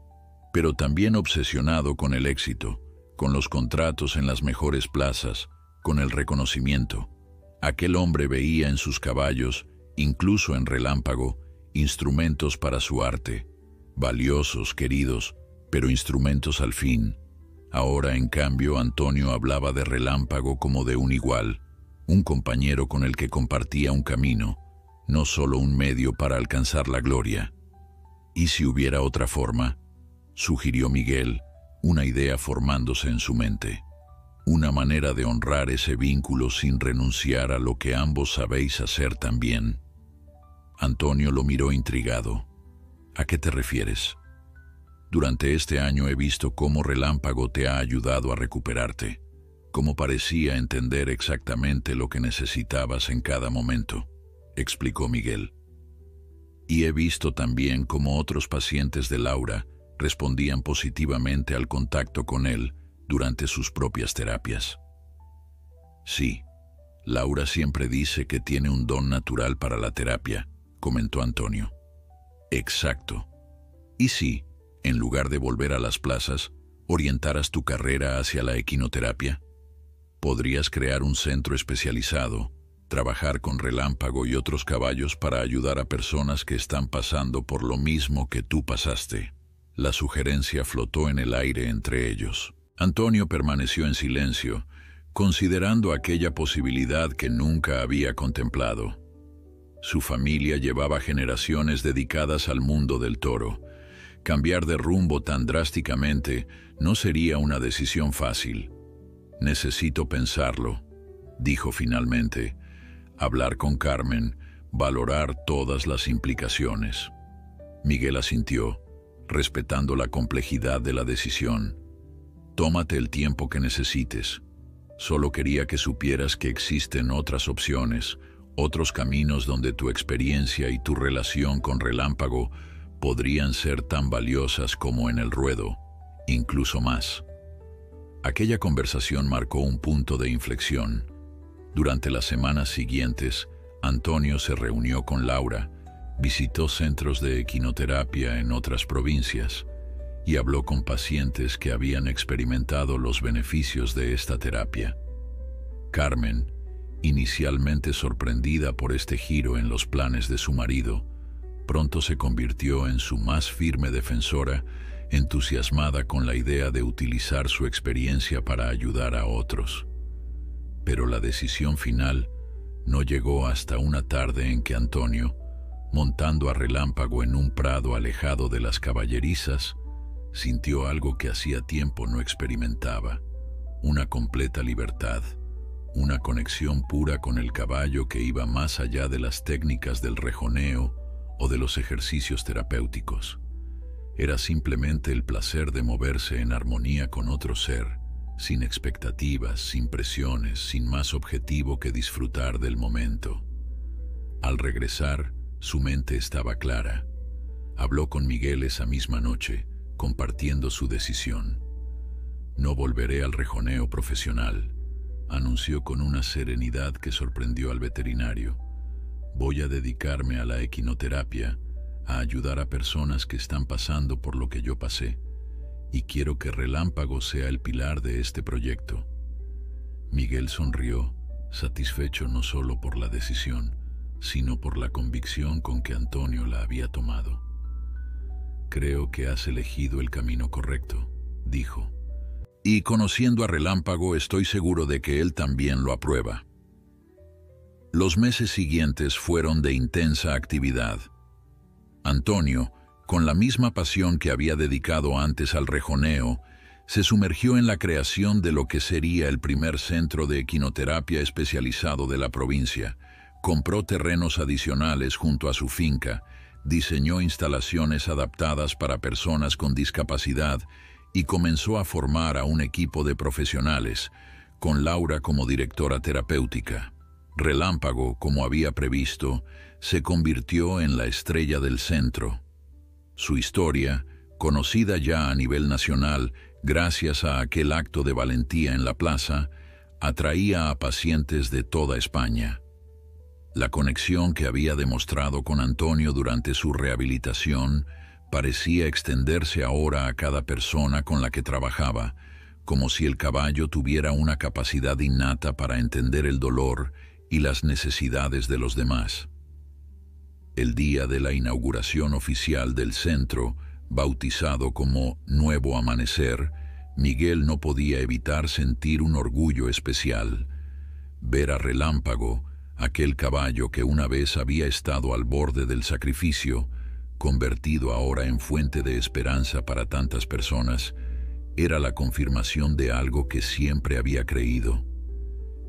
A: pero también obsesionado con el éxito, con los contratos en las mejores plazas, con el reconocimiento. Aquel hombre veía en sus caballos, incluso en Relámpago, instrumentos para su arte, valiosos, queridos, pero instrumentos al fin. Ahora, en cambio, Antonio hablaba de Relámpago como de un igual, un compañero con el que compartía un camino, no solo un medio para alcanzar la gloria. ¿Y si hubiera otra forma?, sugirió Miguel, una idea formándose en su mente. Una manera de honrar ese vínculo sin renunciar a lo que ambos sabéis hacer tan bien. Antonio lo miró intrigado. ¿A qué te refieres? Durante este año he visto cómo Relámpago te ha ayudado a recuperarte, cómo parecía entender exactamente lo que necesitabas en cada momento, explicó Miguel. Y he visto también cómo otros pacientes de Laura respondían positivamente al contacto con él durante sus propias terapias. Sí, Laura siempre dice que tiene un don natural para la terapia, comentó Antonio. Exacto. Y sí, en lugar de volver a las plazas, orientaras tu carrera hacia la equinoterapia. Podrías crear un centro especializado, trabajar con Relámpago y otros caballos para ayudar a personas que están pasando por lo mismo que tú pasaste. La sugerencia flotó en el aire entre ellos. Antonio permaneció en silencio, considerando aquella posibilidad que nunca había contemplado. Su familia llevaba generaciones dedicadas al mundo del toro. Cambiar de rumbo tan drásticamente no sería una decisión fácil. Necesito pensarlo, dijo finalmente. Hablar con Carmen, valorar todas las implicaciones. Miguel asintió, respetando la complejidad de la decisión. Tómate el tiempo que necesites. Solo quería que supieras que existen otras opciones, otros caminos donde tu experiencia y tu relación con Relámpago podrían ser tan valiosas como en el ruedo, incluso más. Aquella conversación marcó un punto de inflexión. Durante las semanas siguientes, Antonio se reunió con Laura, visitó centros de equinoterapia en otras provincias y habló con pacientes que habían experimentado los beneficios de esta terapia. Carmen, inicialmente sorprendida por este giro en los planes de su marido, pronto se convirtió en su más firme defensora, entusiasmada con la idea de utilizar su experiencia para ayudar a otros. Pero la decisión final no llegó hasta una tarde en que Antonio, montando a relámpago en un prado alejado de las caballerizas, sintió algo que hacía tiempo no experimentaba: una completa libertad, una conexión pura con el caballo que iba más allá de las técnicas del rejoneo o de los ejercicios terapéuticos. Era simplemente el placer de moverse en armonía con otro ser, sin expectativas, sin presiones, sin más objetivo que disfrutar del momento. Al regresar, su mente estaba clara. Habló con Miguel esa misma noche, compartiendo su decisión. «No volveré al rejoneo profesional», anunció con una serenidad que sorprendió al veterinario. «Voy a dedicarme a la equinoterapia, a ayudar a personas que están pasando por lo que yo pasé, y quiero que Relámpago sea el pilar de este proyecto». Miguel sonrió, satisfecho no solo por la decisión, sino por la convicción con que Antonio la había tomado. «Creo que has elegido el camino correcto», dijo. «Y conociendo a Relámpago, estoy seguro de que él también lo aprueba». Los meses siguientes fueron de intensa actividad. Antonio, con la misma pasión que había dedicado antes al rejoneo, se sumergió en la creación de lo que sería el primer centro de equinoterapia especializado de la provincia. Compró terrenos adicionales junto a su finca, diseñó instalaciones adaptadas para personas con discapacidad y comenzó a formar a un equipo de profesionales, con Laura como directora terapéutica. Relámpago, como había previsto, se convirtió en la estrella del centro. Su historia, conocida ya a nivel nacional gracias a aquel acto de valentía en la plaza, atraía a pacientes de toda España. La conexión que había demostrado con Antonio durante su rehabilitación parecía extenderse ahora a cada persona con la que trabajaba, como si el caballo tuviera una capacidad innata para entender el dolor y las necesidades de los demás. El día de la inauguración oficial del centro, bautizado como Nuevo Amanecer, Miguel no podía evitar sentir un orgullo especial. Ver a Relámpago, aquel caballo que una vez había estado al borde del sacrificio, convertido ahora en fuente de esperanza para tantas personas, era la confirmación de algo que siempre había creído: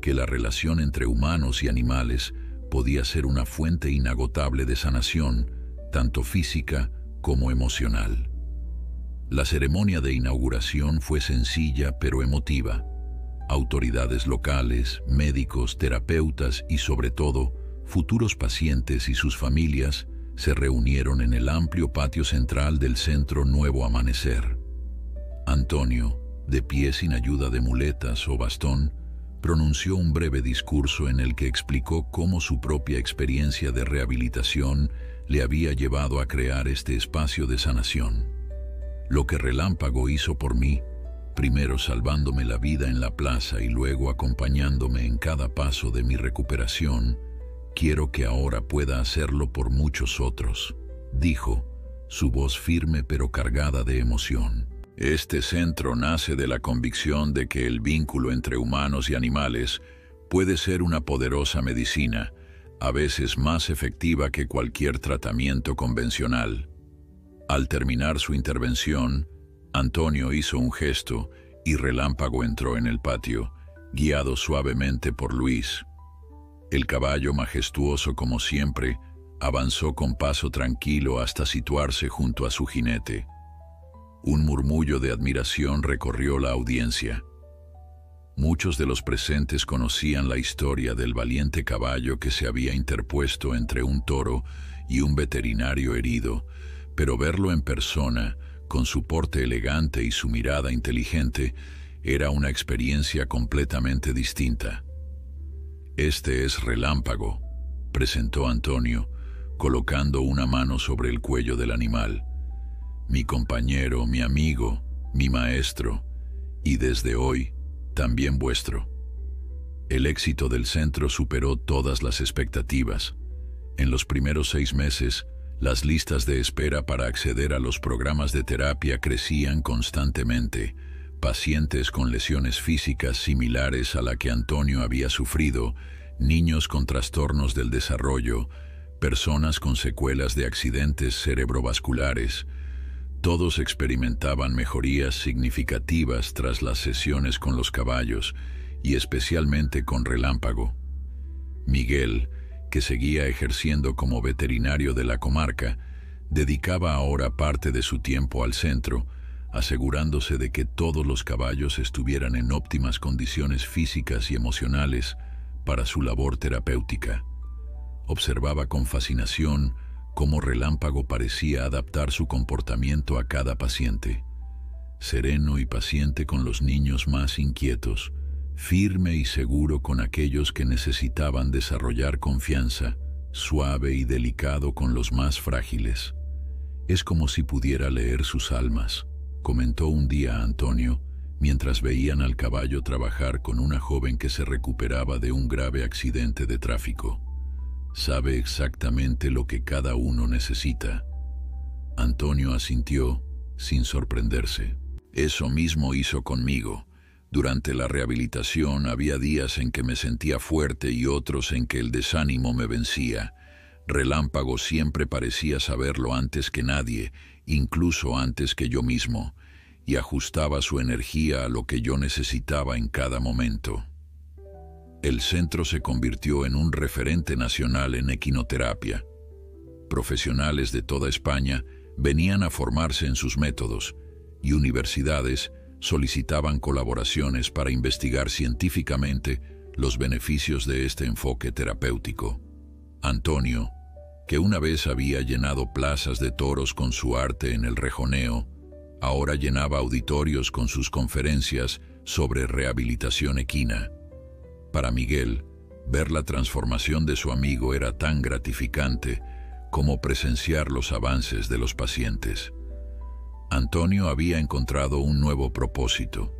A: que la relación entre humanos y animales podía ser una fuente inagotable de sanación, tanto física como emocional. La ceremonia de inauguración fue sencilla pero emotiva. Autoridades locales, médicos, terapeutas y sobre todo, futuros pacientes y sus familias se reunieron en el amplio patio central del centro Nuevo Amanecer. Antonio, de pie sin ayuda de muletas o bastón, pronunció un breve discurso en el que explicó cómo su propia experiencia de rehabilitación le había llevado a crear este espacio de sanación. Lo que Relámpago hizo por mí, primero salvándome la vida en la plaza y luego acompañándome en cada paso de mi recuperación, quiero que ahora pueda hacerlo por muchos otros, dijo, su voz firme pero cargada de emoción. Este centro nace de la convicción de que el vínculo entre humanos y animales puede ser una poderosa medicina, a veces más efectiva que cualquier tratamiento convencional. Al terminar su intervención, Antonio hizo un gesto y Relámpago entró en el patio, guiado suavemente por Luis. El caballo, majestuoso como siempre, avanzó con paso tranquilo hasta situarse junto a su jinete. Un murmullo de admiración recorrió la audiencia. Muchos de los presentes conocían la historia del valiente caballo que se había interpuesto entre un toro y un veterinario herido, pero verlo en persona, con su porte elegante y su mirada inteligente, era una experiencia completamente distinta. «Este es Relámpago», presentó Antonio, colocando una mano sobre el cuello del animal. «Mi compañero, mi amigo, mi maestro, y desde hoy, también vuestro». El éxito del centro superó todas las expectativas. En los primeros 6 meses, Las listas de espera para acceder a los programas de terapia crecían constantemente. Pacientes con lesiones físicas similares a la que Antonio había sufrido, niños con trastornos del desarrollo, personas con secuelas de accidentes cerebrovasculares. Todos experimentaban mejorías significativas tras las sesiones con los caballos, y especialmente con Relámpago. Miguel, que seguía ejerciendo como veterinario de la comarca, dedicaba ahora parte de su tiempo al centro, asegurándose de que todos los caballos estuvieran en óptimas condiciones físicas y emocionales para su labor terapéutica. Observaba con fascinación cómo Relámpago parecía adaptar su comportamiento a cada paciente. Sereno y paciente con los niños más inquietos, firme y seguro con aquellos que necesitaban desarrollar confianza, suave y delicado con los más frágiles. Es como si pudiera leer sus almas, comentó un día Antonio, mientras veían al caballo trabajar con una joven que se recuperaba de un grave accidente de tráfico. Sabe exactamente lo que cada uno necesita. Antonio asintió, sin sorprenderse. Eso mismo hizo conmigo. Durante la rehabilitación había días en que me sentía fuerte y otros en que el desánimo me vencía. Relámpago siempre parecía saberlo antes que nadie, incluso antes que yo mismo, y ajustaba su energía a lo que yo necesitaba en cada momento. El centro se convirtió en un referente nacional en equinoterapia. Profesionales de toda España venían a formarse en sus métodos, y universidades solicitaban colaboraciones para investigar científicamente los beneficios de este enfoque terapéutico. Antonio, que una vez había llenado plazas de toros con su arte en el rejoneo, ahora llenaba auditorios con sus conferencias sobre rehabilitación equina. Para Miguel, ver la transformación de su amigo era tan gratificante como presenciar los avances de los pacientes. Antonio había encontrado un nuevo propósito,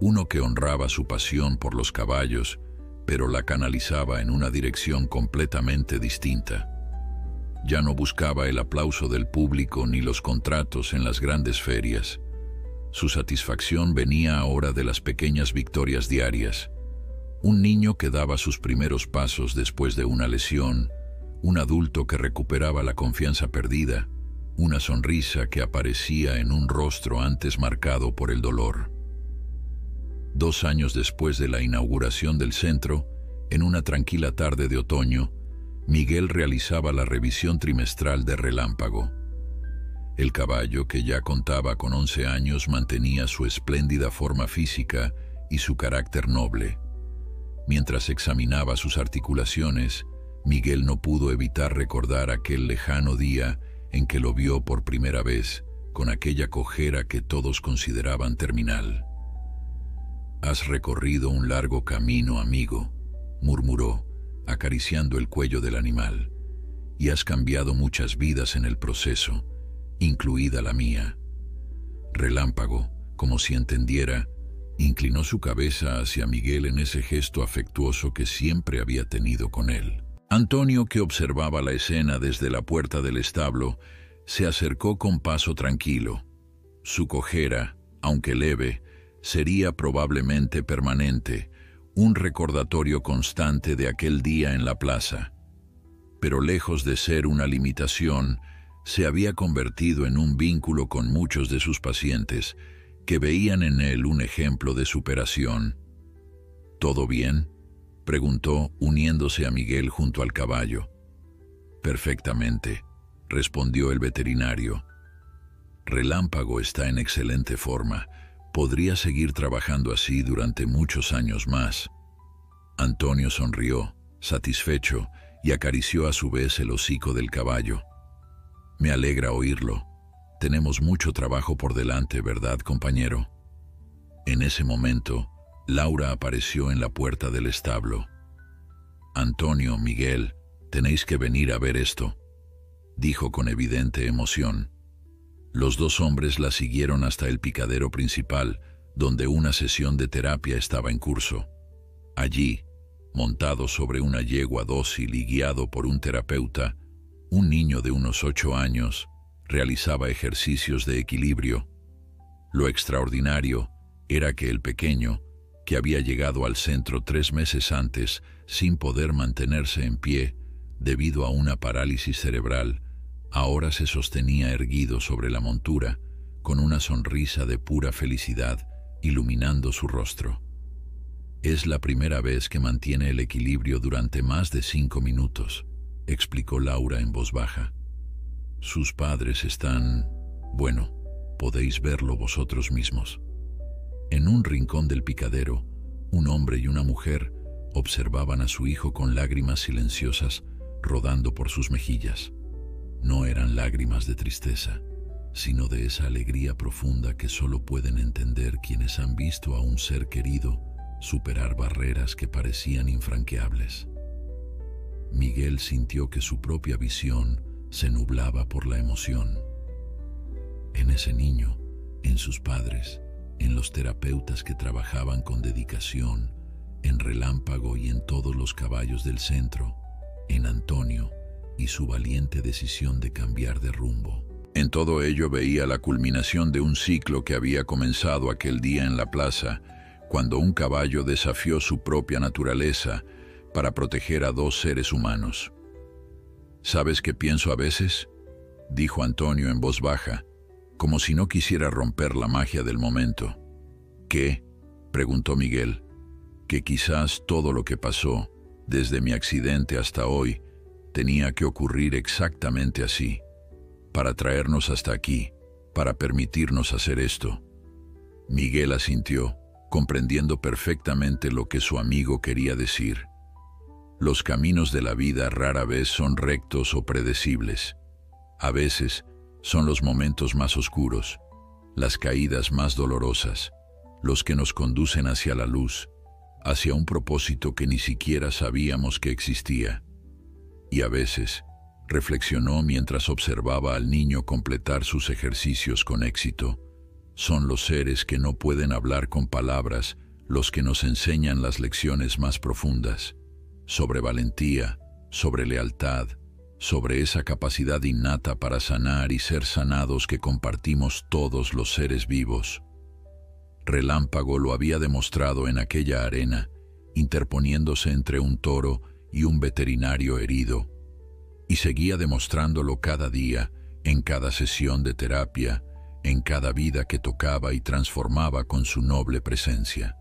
A: uno que honraba su pasión por los caballos, pero la canalizaba en una dirección completamente distinta. Ya no buscaba el aplauso del público ni los contratos en las grandes ferias. Su satisfacción venía ahora de las pequeñas victorias diarias. Un niño que daba sus primeros pasos después de una lesión, un adulto que recuperaba la confianza perdida, una sonrisa que aparecía en un rostro antes marcado por el dolor. 2 años después de la inauguración del centro, en una tranquila tarde de otoño, Miguel realizaba la revisión trimestral de Relámpago. El caballo, que ya contaba con 11 años, mantenía su espléndida forma física y su carácter noble. Mientras examinaba sus articulaciones, Miguel no pudo evitar recordar aquel lejano día en que lo vio por primera vez, con aquella cojera que todos consideraban terminal. «Has recorrido un largo camino, amigo», murmuró, acariciando el cuello del animal, «y has cambiado muchas vidas en el proceso, incluida la mía». Relámpago, como si entendiera, inclinó su cabeza hacia Miguel en ese gesto afectuoso que siempre había tenido con él. Antonio, que observaba la escena desde la puerta del establo, se acercó con paso tranquilo. Su cojera, aunque leve, sería probablemente permanente, un recordatorio constante de aquel día en la plaza. Pero lejos de ser una limitación, se había convertido en un vínculo con muchos de sus pacientes, que veían en él un ejemplo de superación. «¿Todo bien?», preguntó, uniéndose a Miguel junto al caballo. «Perfectamente», respondió el veterinario. «Relámpago está en excelente forma. Podría seguir trabajando así durante muchos años más». Antonio sonrió, satisfecho, y acarició a su vez el hocico del caballo. «Me alegra oírlo. Tenemos mucho trabajo por delante, ¿verdad, compañero?». En ese momento, Laura apareció en la puerta del establo. «Antonio, Miguel, tenéis que venir a ver esto», dijo con evidente emoción. Los 2 hombres la siguieron hasta el picadero principal, donde una sesión de terapia estaba en curso. Allí, montado sobre una yegua dócil y guiado por un terapeuta, Un niño de unos 8 años realizaba ejercicios de equilibrio. Lo extraordinario era que el pequeño, que había llegado al centro 3 meses antes sin poder mantenerse en pie debido a una parálisis cerebral, ahora se sostenía erguido sobre la montura, con una sonrisa de pura felicidad iluminando su rostro. Es la primera vez que mantiene el equilibrio durante más de 5 minutos, explicó Laura en voz baja. Sus padres están... bueno, podéis verlo vosotros mismos. En un rincón del picadero, un hombre y una mujer observaban a su hijo con lágrimas silenciosas rodando por sus mejillas. No eran lágrimas de tristeza, sino de esa alegría profunda que solo pueden entender quienes han visto a un ser querido superar barreras que parecían infranqueables. Miguel sintió que su propia visión se nublaba por la emoción. En ese niño, en sus padres, en los terapeutas que trabajaban con dedicación, en Relámpago y en todos los caballos del centro, en Antonio y su valiente decisión de cambiar de rumbo. En todo ello veía la culminación de un ciclo que había comenzado aquel día en la plaza, cuando un caballo desafió su propia naturaleza para proteger a 2 seres humanos. ¿Sabes qué pienso a veces?, dijo Antonio en voz baja, como si no quisiera romper la magia del momento. ¿Qué?, preguntó Miguel. Que quizás todo lo que pasó, desde mi accidente hasta hoy, tenía que ocurrir exactamente así, para traernos hasta aquí, para permitirnos hacer esto. Miguel asintió, comprendiendo perfectamente lo que su amigo quería decir. Los caminos de la vida rara vez son rectos o predecibles. A veces son los momentos más oscuros, las caídas más dolorosas, los que nos conducen hacia la luz, hacia un propósito que ni siquiera sabíamos que existía. Y a veces, reflexionó mientras observaba al niño completar sus ejercicios con éxito, son los seres que no pueden hablar con palabras los que nos enseñan las lecciones más profundas, sobre valentía, sobre lealtad, sobre esa capacidad innata para sanar y ser sanados que compartimos todos los seres vivos. Relámpago lo había demostrado en aquella arena, interponiéndose entre un toro y un veterinario herido, y seguía demostrándolo cada día, en cada sesión de terapia, en cada vida que tocaba y transformaba con su noble presencia.